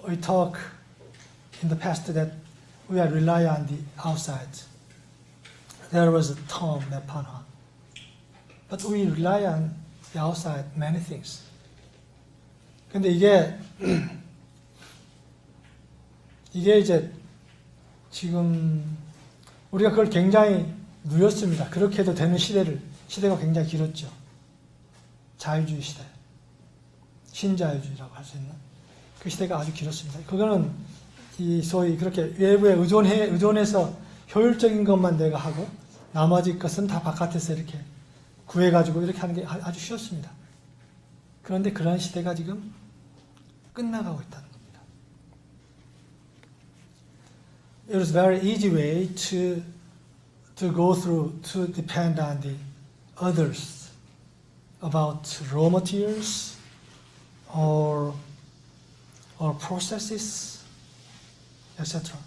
We talk in the past that we are rely on the outside. There was a term 매판화. But we rely on the outside many things. 근데 이게 이제 지금 우리가 그걸 굉장히 누렸습니다. 그렇게 해도 되는 시대가 굉장히 길었죠. 자유주의 시대, 신자유주의라고 할 수 있는 그 시대가 아주 길었습니다. 그거는 이 소위 그렇게 외부에 의존해서 효율적인 것만 내가 하고 나머지 것은 다 바깥에서 이렇게 구해가지고 이렇게 하는 게 아주 쉬웠습니다. 그런데 그런 시대가 지금 끝나가고 있다는 겁니다. It was a very easy way to go through, to depend on the others about raw materials or processes, etc.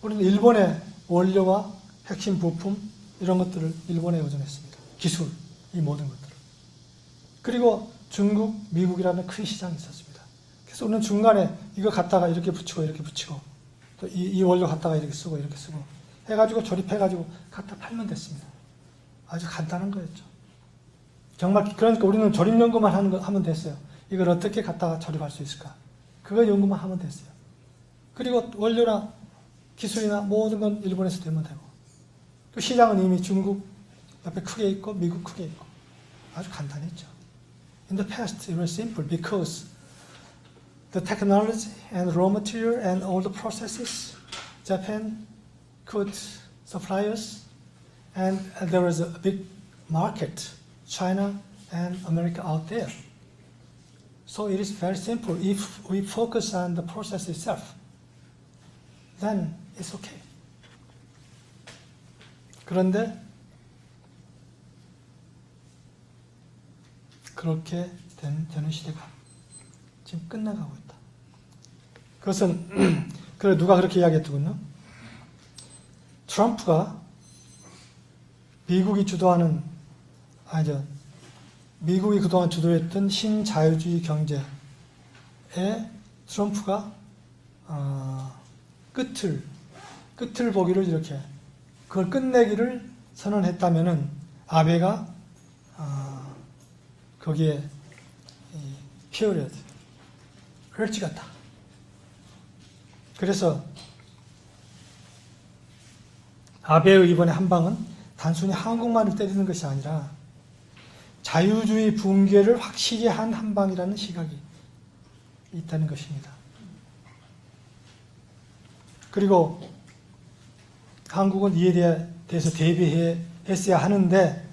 우리는 일본의 원료와 핵심 부품 이런 것들을 일본에 의존했습니다. 기술, 이 모든 것들을. 그리고 중국, 미국이라는 큰 시장이 있었습니다. 그래서 우리는 중간에 이거 갖다가 이렇게 붙이고 이렇게 붙이고 또 이 원료 갖다가 이렇게 쓰고 이렇게 쓰고 해가지고 조립해가지고 갖다 팔면 됐습니다. 아주 간단한 거였죠. 정말 그러니까 우리는 조립 연구만 하면 됐어요. 이걸 어떻게 갖다가 조립할 수 있을까? 그거 연구만 하면 됐어요. 그리고 원료나 기술이나 모든 건 일본에서 되면 되고 그 시장은 이미 중국 옆에 크게 있고 미국 크게 있고 아주 간단했죠. In the past it was simple because the technology and raw material and all the processes Japan could supply us and there was a big market, China and America out there. So it is very simple. If we focus on the process itself, then it's okay. 그런데 그렇게 되는 시대가 지금 끝나가고 있다. 그것은 그래 누가 그렇게 이야기했더군요. 트럼프가 미국이 그동안 주도했던 신자유주의 경제에 트럼프가 끝을 보기를 이렇게 그걸 끝내기를 선언했다면은 아베가 거기에 period 찍었다. 그래서 아베의 이번의 한 방은 단순히 한국만을 때리는 것이 아니라 자유주의 붕괴를 확실히 한 한 방이라는 시각이 있다는 것입니다. 그리고 한국은 이에 대해서 대비했어야 하는데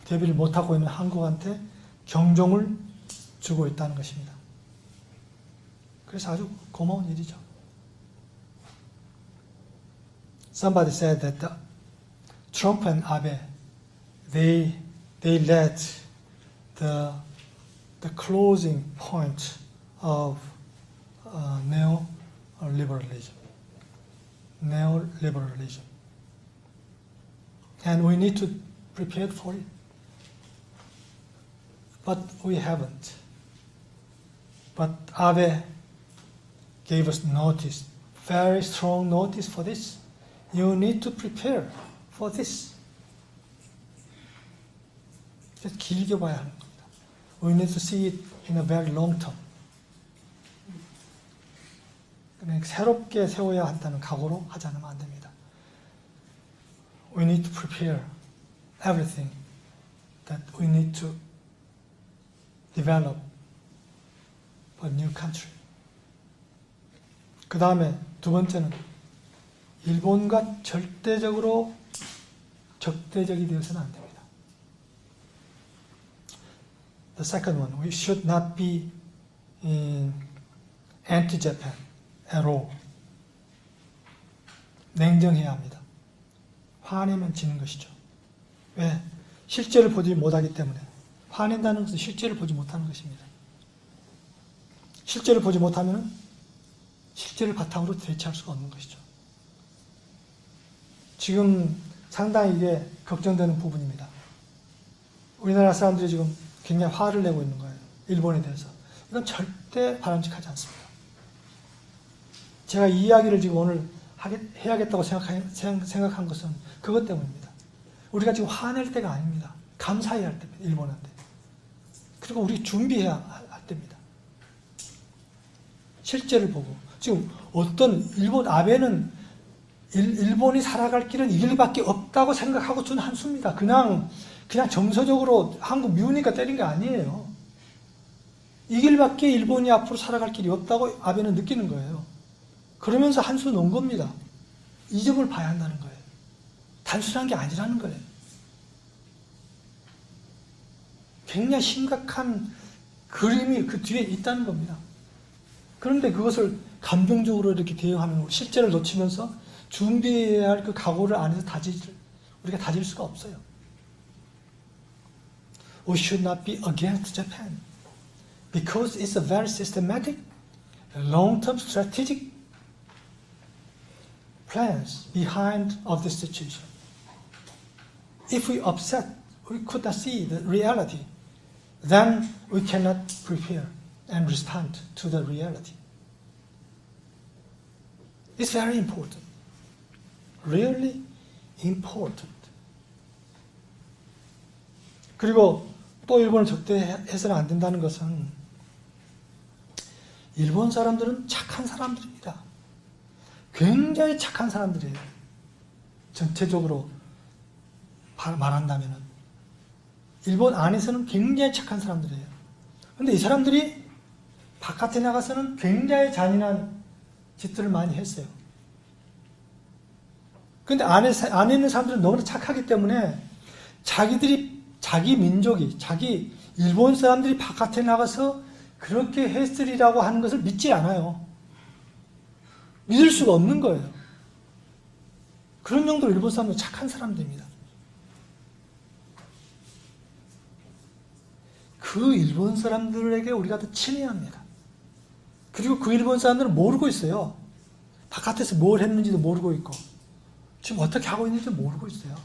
대비를 못하고 있는 한국한테 경종을 주고 있다는 것입니다. 그래서 아주 고마운 일이죠. Somebody said that Trump and Abe, they led the closing point of neoliberalism. And we need to prepare for it. But we haven't. But Abe gave us notice, very strong notice for this. You need to prepare for this. 그래서 길게 봐야 하는 겁니다. We need to see it in a very long term. 그러니까 새롭게 세워야 한다는 각오로 하지 않으면 안 됩니다. We need to prepare everything that we need to develop a new country. 그 다음에 두 번째는 일본과 절대적이 되어서는 안 됩니다. The second one, we should not be anti-Japan at all. 냉정해야 합니다. 화내면 지는 것이죠. 왜? 실제를 보지 못하기 때문에. 화낸다는 것은 실제를 보지 못하는 것입니다. 실제를 보지 못하면 실제를 바탕으로 대처할 수가 없는 것이죠. 지금 상당히 이게 걱정되는 부분입니다. 우리나라 사람들이 지금 굉장히 화를 내고 있는 거예요. 일본에 대해서. 이건 절대 바람직하지 않습니다. 제가 이 이야기를 지금 오늘 해야겠다고 생각한 것은 그것 때문입니다. 우리가 지금 화낼 때가 아닙니다. 감사해야 할 때입니다. 일본한테. 그리고 우리 준비해야 할 때입니다. 실제를 보고. 지금 어떤 일본 아베는 일본이 살아갈 길은 이 길밖에 없다고 생각하고 준 한 수입니다. 그냥 정서적으로 한국 미우니까 때린 게 아니에요. 이 길밖에 일본이 앞으로 살아갈 길이 없다고 아베는 느끼는 거예요. 그러면서 한 수 놓은 겁니다. 이 점을 봐야 한다는 거예요. 단순한 게 아니라는 거예요. 굉장히 심각한 그림이 그 뒤에 있다는 겁니다. 그런데 그것을 감정적으로 이렇게 대응하면 실제를 놓치면서 준비해야 할 그 각오를 안 해서 우리가 다질 수가 없어요. We should not be against Japan because it's a very systematic, long-term strategic plans behind of this situation. If we could not see the reality, then we cannot prepare and respond to the reality. It's very important. Really important. 그리고 또 일본을 적대해서는 안 된다는 것은 일본 사람들은 착한 사람들입니다. 굉장히 착한 사람들이에요. 전체적으로 말한다면 일본 안에서는 굉장히 착한 사람들이에요. 그런데 이 사람들이 바깥에 나가서는 굉장히 잔인한 짓들을 많이 했어요. 그런데 안에 있는 사람들은 너무나 착하기 때문에 자기 민족이, 자기 일본 사람들이 바깥에 나가서 그렇게 했으리라고 하는 것을 믿지 않아요. 믿을 수가 없는 거예요. 그런 정도로 일본 사람들은 착한 사람들입니다. 그 일본 사람들에게 우리가 더 친해야 합니다. 그리고 그 일본 사람들은 모르고 있어요. 바깥에서 뭘 했는지도 모르고 있고 지금 어떻게 하고 있는지도 모르고 있어요.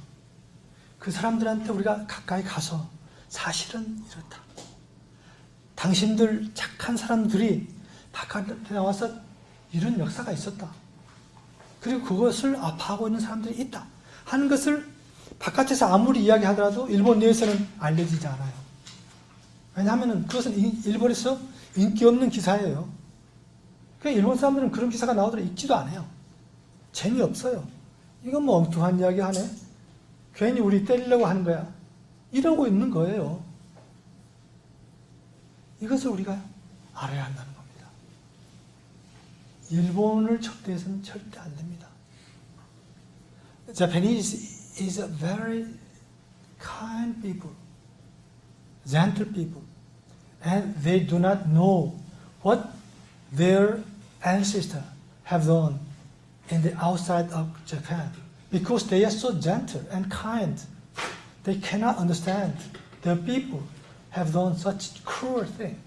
그 사람들한테 우리가 가까이 가서 사실은 이렇다. 당신들 착한 사람들이 바깥에 나와서 이런 역사가 있었다. 그리고 그것을 아파하고 있는 사람들이 있다. 하는 것을 바깥에서 아무리 이야기하더라도 일본 내에서는 알려지지 않아요. 왜냐하면 그것은 일본에서 인기 없는 기사예요. 그러니까 일본 사람들은 그런 기사가 나오더라도 읽지도 않아요. 재미없어요. 이건 뭐 엉뚱한 이야기 하네. 괜히 우리 때리려고 하는 거야. 이러고 있는 거예요. 이것을 우리가 알아야 한다는 겁니다. 일본을 적대해서는 절대 안 됩니다. Japanese is a very kind people, gentle people, and they do not know what their ancestors have done in the outside of Japan. Because they are so gentle and kind, they cannot understand their people have done such cruel thing.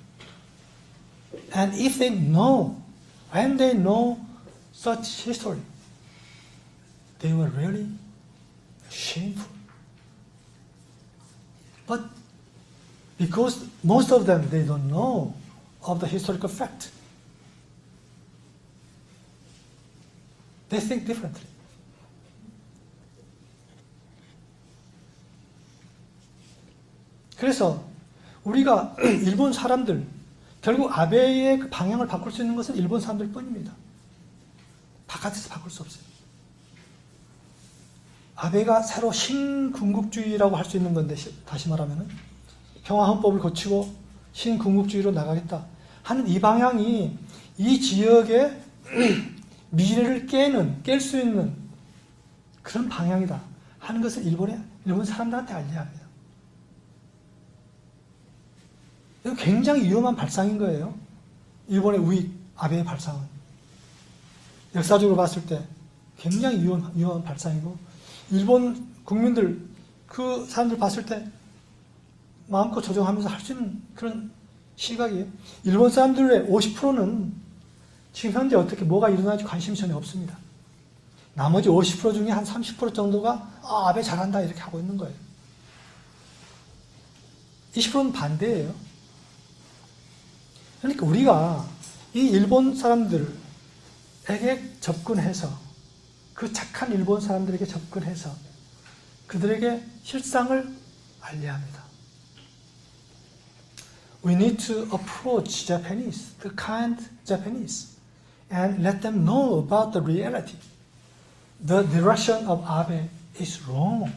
And if they know, when they know such history, they were really shameful. But because most of them, they don't know of the historical fact, they think differently. 그래서 우리가 일본 사람들, 결국 아베의 그 방향을 바꿀 수 있는 것은 일본 사람들 뿐입니다. 바깥에서 바꿀 수 없어요. 아베가 새로 신군국주의라고 할 수 있는 건데, 다시 말하면 평화헌법을 고치고 신군국주의로 나가겠다 하는 이 방향이 이 지역의 미래를 깰 수 있는 그런 방향이다 하는 것을 일본 사람들한테 알려야 합니다. 이건 굉장히 위험한 발상인 거예요. 일본의 우익 아베의 발상은. 역사적으로 봤을 때 굉장히 위험한 발상이고, 일본 국민들, 그 사람들 봤을 때 마음껏 조정하면서 할 수 있는 그런 시각이에요. 일본 사람들의 50%는 지금 현재 어떻게 뭐가 일어나는지 관심이 전혀 없습니다. 나머지 50% 중에 한 30% 정도가 아베 잘한다 이렇게 하고 있는 거예요. 20%는 반대예요. 그러니까 우리가 이 일본 사람들에게 접근해서, 그 착한 일본 사람들에게 접근해서 그들에게 실상을 알려야 합니다. We need to approach Japanese, the kind Japanese, and let them know about the reality. The direction of Abe is wrong.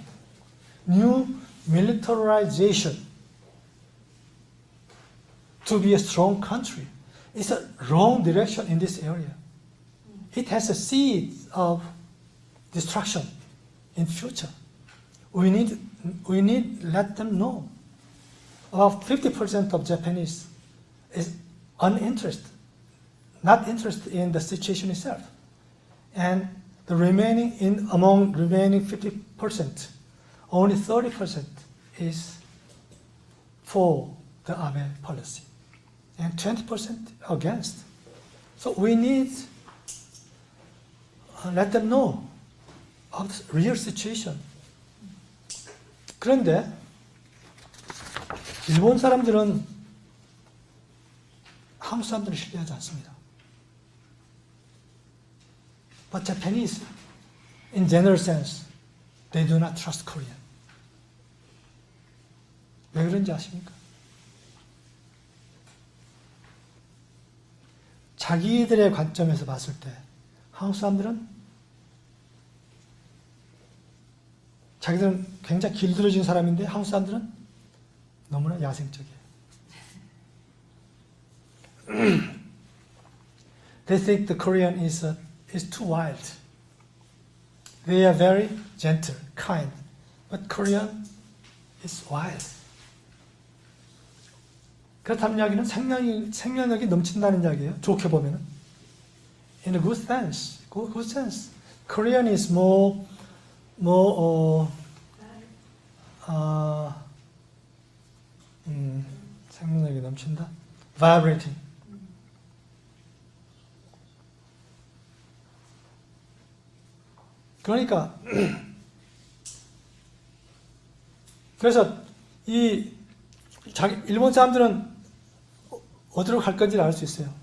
New militarization to be a strong country is a wrong direction in this area. It has a seed of destruction in future. We need let them know. About 50% of Japanese is uninterested, not interested in the situation itself. And the among remaining 50%, only 30% is for the Abe policy, and 20% against. So we need let them know of the real situation. 그런데 일본 사람들은 한국 사람들을 신뢰하지 않습니다. But Japanese, in general sense, they do not trust Korean. 왜 그런지 아십니까? 자기들의 관점에서 봤을 때 한국 사람들은 자기들은 굉장히 길들여진 사람인데 한국 사람들은 너무나 야생적이에요. They think the Korean is too wild. They are very gentle, kind, but Korean is wild. 그렇다는 이야기는 생명력이 넘친다는 이야기예요. 좋게 보면은. In a good sense, good sense. Korean is 생명력이 넘친다. Vibrating. 그러니까 그래서 일본 사람들은 어디로 갈 건지를 알 수 있어요.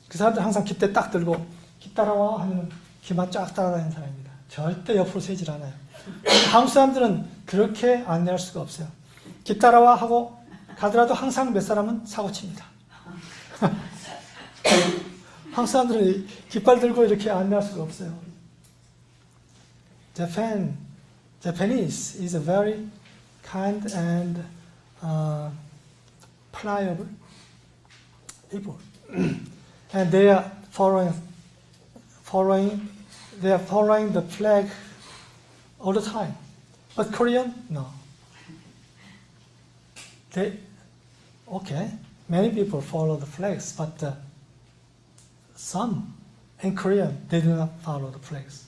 그 사람들 항상 깃대 딱 들고 깃 따라와 하면 귀만 쫙 따라다니는 사람입니다. 절대 옆으로 세질 않아요. 한국 사람들은 그렇게 안내할 수가 없어요. 깃 따라와 하고 가더라도 항상 몇 사람은 사고 칩니다. 한국 사람들은 깃발 들고 이렇게 안내할 수가 없어요. Japanese is a very kind and pliable people, and they are following the flag all the time. But Korean, no. Many people follow the flags, but some in Korean they do not follow the flags.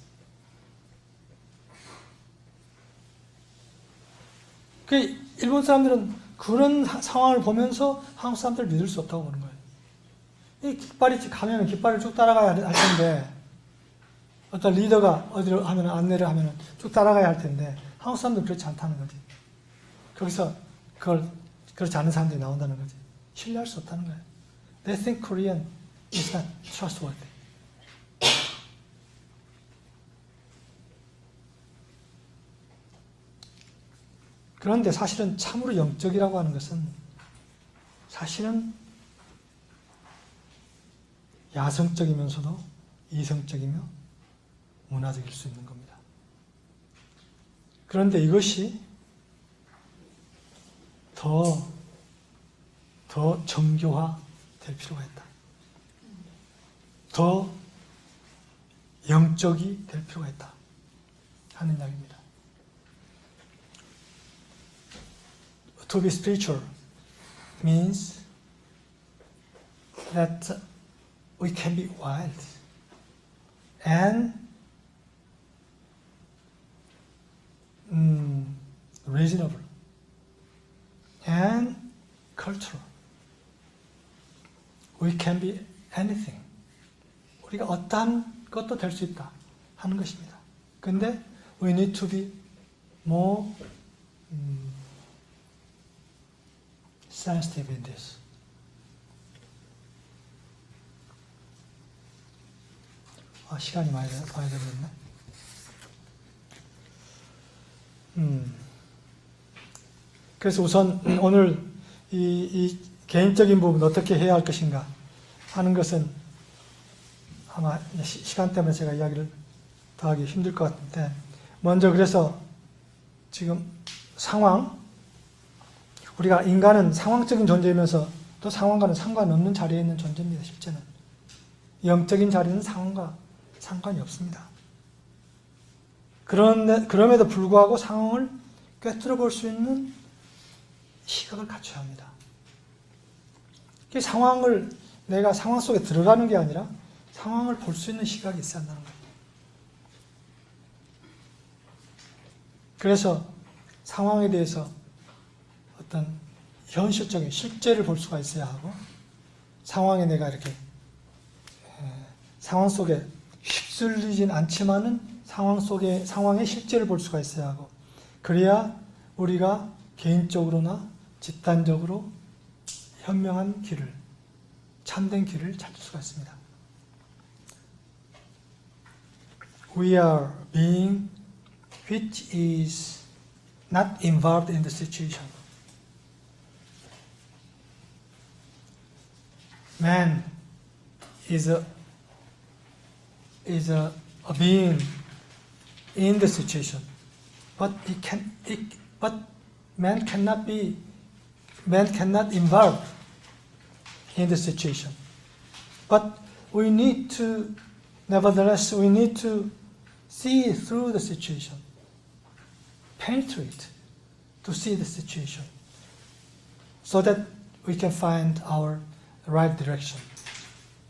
일본 사람들은 그런 상황을 보면서 한국 사람들을 믿을 수 없다고 보는 거예요. 이 깃발이 가면 깃발을 쭉 따라가야 할 텐데, 어떤 리더가 어디로 하면 안내를 하면 쭉 따라가야 할 텐데, 한국 사람들은 그렇지 않다는 거지. 거기서 그렇지 않은 사람들이 나온다는 거지. 신뢰할 수 없다는 거예요. They think Korean is not trustworthy. 그런데 사실은 참으로 영적이라고 하는 것은 사실은 야성적이면서도 이성적이며 문화적일 수 있는 겁니다. 그런데 이것이 더 정교화 될 필요가 있다. 더 영적이 될 필요가 있다 하는 이야기입니다. To be spiritual, means that we can be wild and reasonable and cultural. We can be anything. 우리가 어떠한 것도 될 수 있다 하는 것입니다. 근데 we need to be more sensitive in this. 시간이 많이 되겠네. 그래서 우선 오늘 이 개인적인 부분 어떻게 해야 할 것인가 하는 것은 아마 시간 때문에 제가 이야기를 더 하기 힘들 것 같은데, 먼저 그래서 지금 상황, 우리가 인간은 상황적인 존재이면서 또 상황과는 상관없는 자리에 있는 존재입니다. 실제는 영적인 자리는 상황과 상관이 없습니다. 그럼에도 불구하고 상황을 꿰뚫어 볼 수 있는 시각을 갖춰야 합니다. 상황을, 내가 상황 속에 들어가는 게 아니라 상황을 볼 수 있는 시각이 있어야 한다는 겁니다. 그래서 상황에 대해서 어떤 현실적인 실제를 볼 수가 있어야 하고, 상황에 내가 이렇게 상황 속에 휩쓸리진 않지만은 상황의 실제를 볼 수가 있어야 하고, 그래야 우리가 개인적으로나 집단적으로 현명한 길을, 참된 길을 찾을 수가 있습니다. We are being which is not involved in the situation. Man is a being in the situation, but man cannot involve in the situation. But nevertheless, we need to see through the situation, penetrate to see the situation, so that we can find our right direction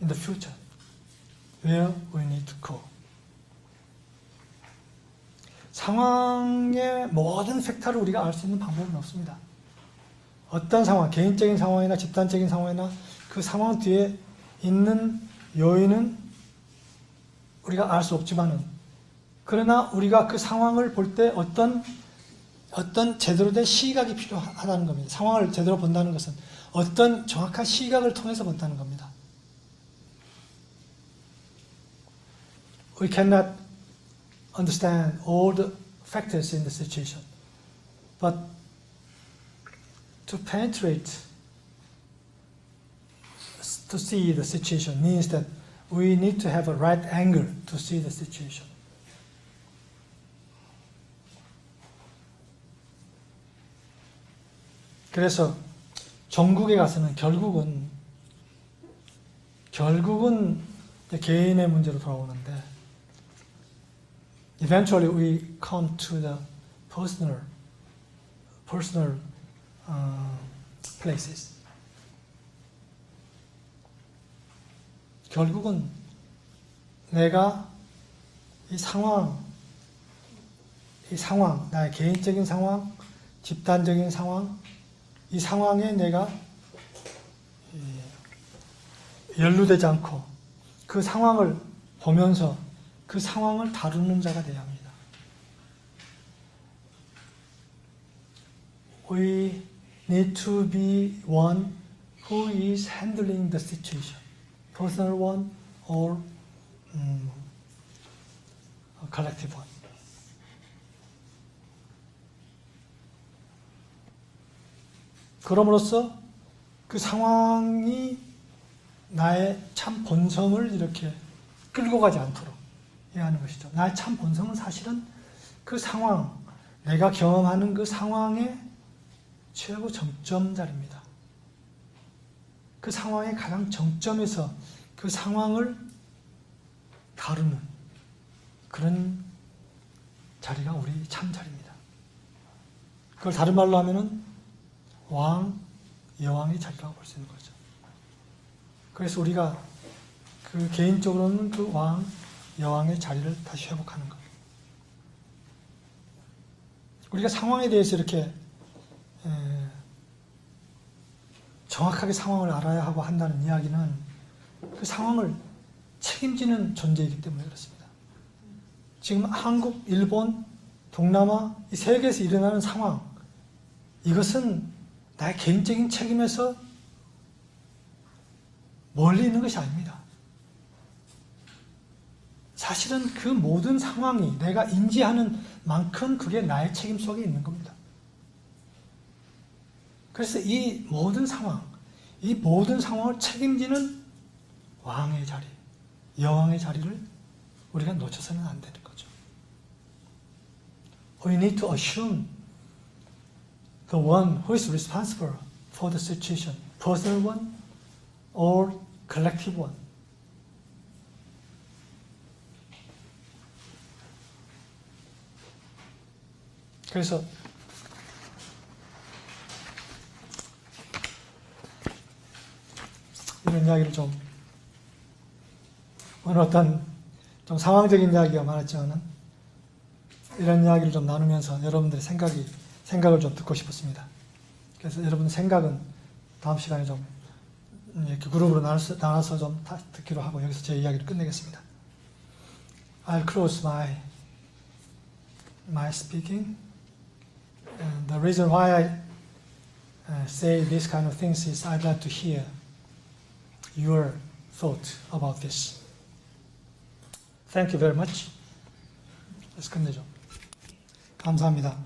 in the future, where we need to go. 상황의 모든 팩터를 우리가 알 수 있는 방법은 없습니다. 어떤 상황, 개인적인 상황이나 집단적인 상황이나 그 상황 뒤에 있는 요인은 우리가 알 수 없지만은, 그러나 우리가 그 상황을 볼 때 어떤 제대로 된 시각이 필요하다는 겁니다. 상황을 제대로 본다는 것은 어떤 정확한 시각을 통해서 본다는 겁니다. We cannot understand all the factors in the situation, but to penetrate, to see the situation means that we need to have a right angle to see the situation. 그래서 종국에 가서는 결국은 개인의 문제로 돌아오는데, eventually we come to the personal places. 결국은 내가 이 상황, 나의 개인적인 상황, 집단적인 상황, 이 상황에 내가 연루되지 않고 그 상황을 보면서 그 상황을 다루는 자가 되어야 합니다. We need to be one who is handling the situation, personal one or a collective one. 그럼으로써 그 상황이 나의 참 본성을 이렇게 끌고 가지 않도록 해야 하는 것이죠. 나의 참 본성은 사실은 그 상황, 내가 경험하는 그 상황의 최고 정점 자리입니다. 그 상황의 가장 정점에서 그 상황을 다루는 그런 자리가 우리 참 자리입니다. 그걸 다른 말로 하면은 왕 여왕의 자리라고 볼 수 있는 거죠. 그래서 우리가 그 개인적으로는 그 왕, 여왕의 자리를 다시 회복하는 것. 우리가 상황에 대해서 이렇게 정확하게 상황을 알아야 하고 한다는 이야기는 그 상황을 책임지는 존재이기 때문에 그렇습니다. 지금 한국, 일본, 동남아 이 세계에서 일어나는 상황, 이것은 나의 개인적인 책임에서 멀리 있는 것이 아닙니다. 사실은 그 모든 상황이 내가 인지하는 만큼 그게 나의 책임 속에 있는 겁니다. 그래서 이 모든 상황을 책임지는 왕의 자리, 여왕의 자리를 우리가 놓쳐서는 안 되는 거죠. We need to assume the one who is responsible for the situation, personal one or collective one. 그래서 이런 이야기를 좀 오늘 어떤 좀 상황적인 이야기가 많았지만은 이런 이야기를 좀 나누면서 여러분들의 생각을 좀 듣고 싶었습니다. 그래서 여러분의 생각은 다음 시간에 좀 이렇게 그룹으로 나눠서 좀 듣기로 하고 여기서 제 이야기를 끝내겠습니다. I'll close my speaking. And the reason why I say this kind of things is I'd like to hear your thought about this. Thank you very much. 그래서 끝내죠. 감사합니다.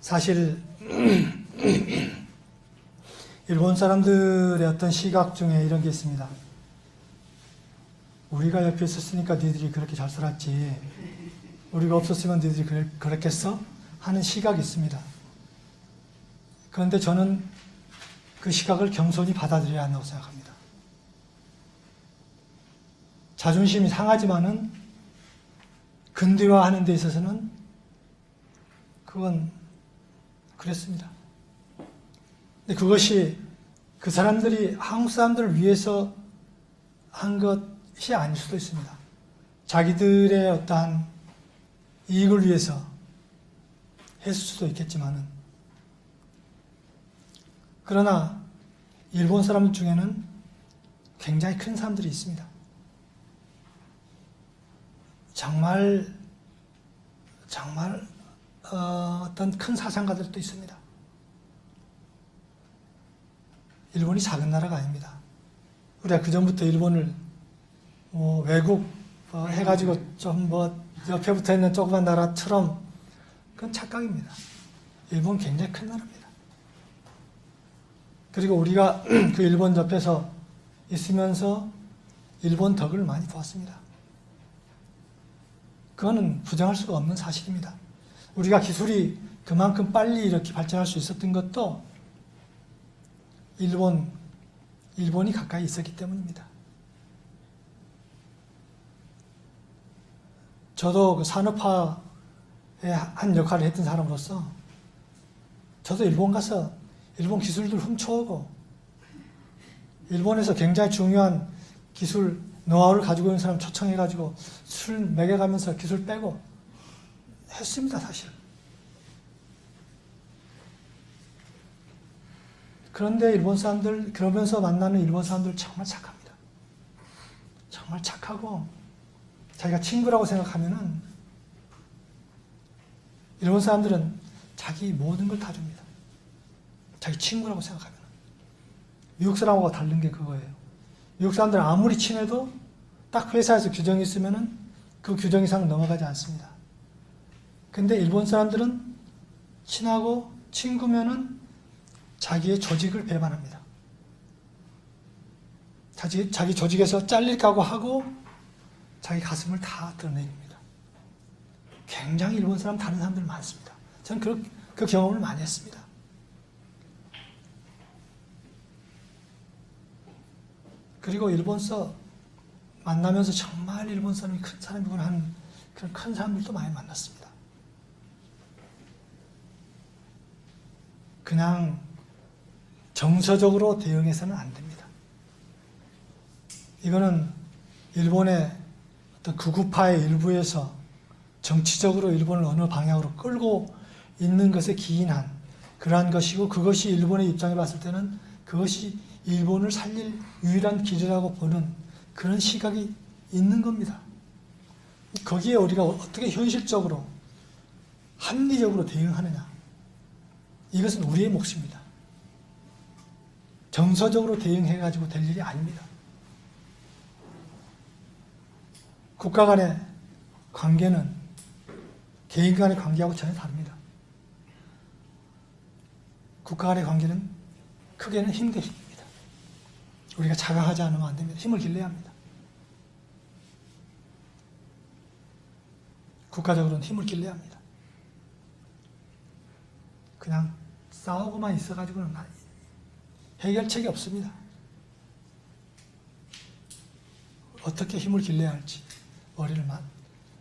사실 일본 사람들의 어떤 시각 중에 이런 게 있습니다. 우리가 옆에 있었으니까 니들이 그렇게 잘 살았지. 우리가 없었으면 니들이 그랬겠어? 하는 시각이 있습니다. 그런데 저는 그 시각을 겸손히 받아들여야 한다고 생각합니다. 자존심이 상하지만은 근대화하는 데 있어서는 그건 그랬습니다. 근데 그것이 그 사람들이 한국 사람들을 위해서 한 것이 아닐 수도 있습니다. 자기들의 어떠한 이익을 위해서 했을 수도 있겠지만은, 그러나 일본 사람 중에는 굉장히 큰 사람들이 있습니다. 정말 어떤 큰 사상가들도 있습니다. 일본이 작은 나라가 아닙니다. 우리가 그전부터 일본을 외국 해가지고 좀 옆에 붙어 있는 조그만 나라처럼, 그건 착각입니다. 일본 굉장히 큰 나라입니다. 그리고 우리가 그 일본 옆에서 있으면서 일본 덕을 많이 보았습니다. 그거는 부정할 수가 없는 사실입니다. 우리가 기술이 그만큼 빨리 이렇게 발전할 수 있었던 것도 일본이 가까이 있었기 때문입니다. 저도 그 산업화에 한 역할을 했던 사람으로서 저도 일본 가서 일본 기술들 훔쳐오고, 일본에서 굉장히 중요한 기술 노하우를 가지고 있는 사람 초청해가지고 술 먹여가면서 기술 빼고 했습니다, 사실. 그런데 일본 사람들, 그러면서 만나는 일본 사람들 정말 착합니다. 정말 착하고, 자기가 친구라고 생각하면은 일본 사람들은 자기 모든 걸 다 줍니다. 자기 친구라고 생각하면. 미국 사람하고 다른 게 그거예요. 미국 사람들은 아무리 친해도 딱 회사에서 규정이 있으면은 그 규정 이상 넘어가지 않습니다. 근데 일본 사람들은 친하고 친구면은 자기의 조직을 배반합니다. 자기 조직에서 잘릴 각오 하고 자기 가슴을 다 드러냅니다. 굉장히 일본 사람 다른 사람들 많습니다. 저는 그 경험을 많이 했습니다. 그리고 일본서 만나면서 정말 일본 사람이 큰 사람이구나 하는 그런 큰 사람들도 많이 만났습니다. 그냥 정서적으로 대응해서는 안 됩니다. 이거는 일본의 어떤 극우파의 일부에서 정치적으로 일본을 어느 방향으로 끌고 있는 것에 기인한 그러한 것이고, 그것이 일본의 입장에 봤을 때는 그것이 일본을 살릴 유일한 길이라고 보는 그런 시각이 있는 겁니다. 거기에 우리가 어떻게 현실적으로 합리적으로 대응하느냐, 이것은 우리의 몫입니다. 정서적으로 대응해가지고 될 일이 아닙니다. 국가 간의 관계는 개인 간의 관계하고 전혀 다릅니다. 국가 간의 관계는 크게는 힘 대 힘입니다. 우리가 자각하지 않으면 안 됩니다. 힘을 길러야 합니다. 국가적으로는 힘을 길러야 합니다. 그냥 싸우고만 있어가지고는 해결책이 없습니다. 어떻게 힘을 길러야 할지 머리를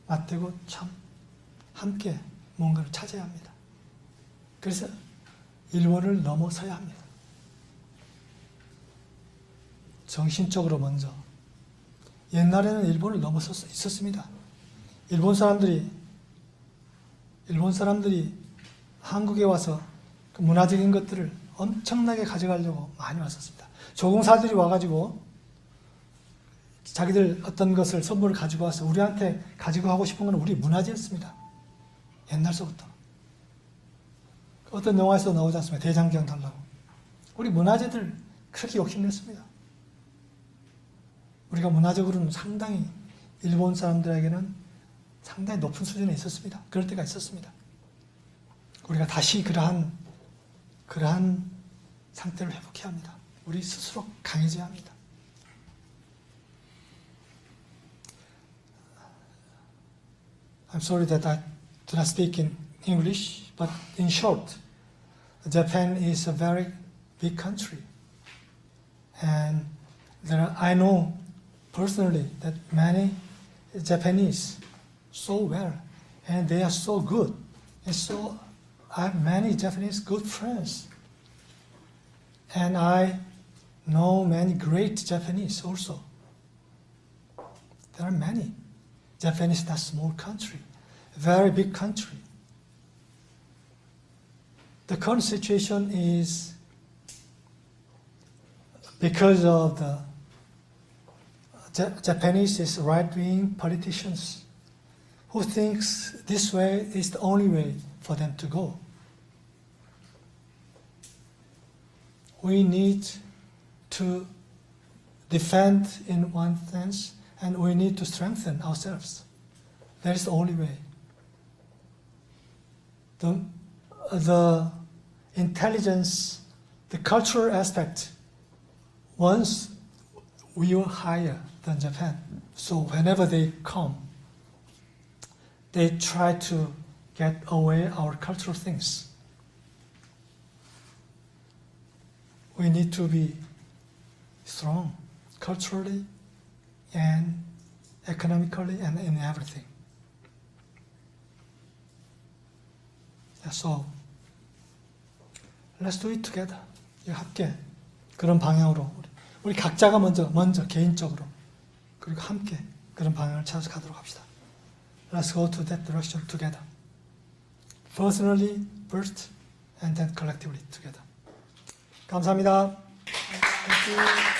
맞대고 참 함께 뭔가를 찾아야 합니다. 그래서 일본을 넘어서야 합니다. 정신적으로 먼저. 옛날에는 일본을 넘어서 있었습니다. 일본 사람들이 한국에 와서 그 문화적인 것들을 엄청나게 가져가려고 많이 왔었습니다. 조공사들이 와가지고 자기들 어떤 것을 선물을 가지고 와서 우리한테 가지고 가고 싶은 건 우리 문화재였습니다. 옛날서부터. 어떤 영화에서 나오지 않습니까? 대장경 달라고. 우리 문화재들 그렇게 욕심냈습니다. 우리가 문화적으로는 상당히 일본 사람들에게는 상당히 높은 수준에 있었습니다. 그럴 때가 있었습니다. 우리가 다시 그러한 상태를 회복해야 합니다. 우리 스스로 강해져야 합니다. I'm sorry that I do not speak in English, but in short, Japan is a very big country. And I know personally that many Japanese so well, and they are so good. And so I have many Japanese good friends. And I know many great Japanese also. There are many. Japan is not a small country, a very big country. The current situation is because of the Japanese right-wing politicians who thinks this way is the only way for them to go. We need to defend in one sense, and we need to strengthen ourselves. That is the only way. The intelligence, the cultural aspect, once we were higher than Japan. So whenever they come, they try to get away our cultural things. We need to be strong culturally and economically and in everything. So let's do it together. 함께 그런 방향으로 우리 각자가 먼저 개인적으로 그리고 함께 그런 방향을 찾아서 가도록 합시다. Let's go to that direction together. Personally first and then collectively together. 감사합니다. Thank you.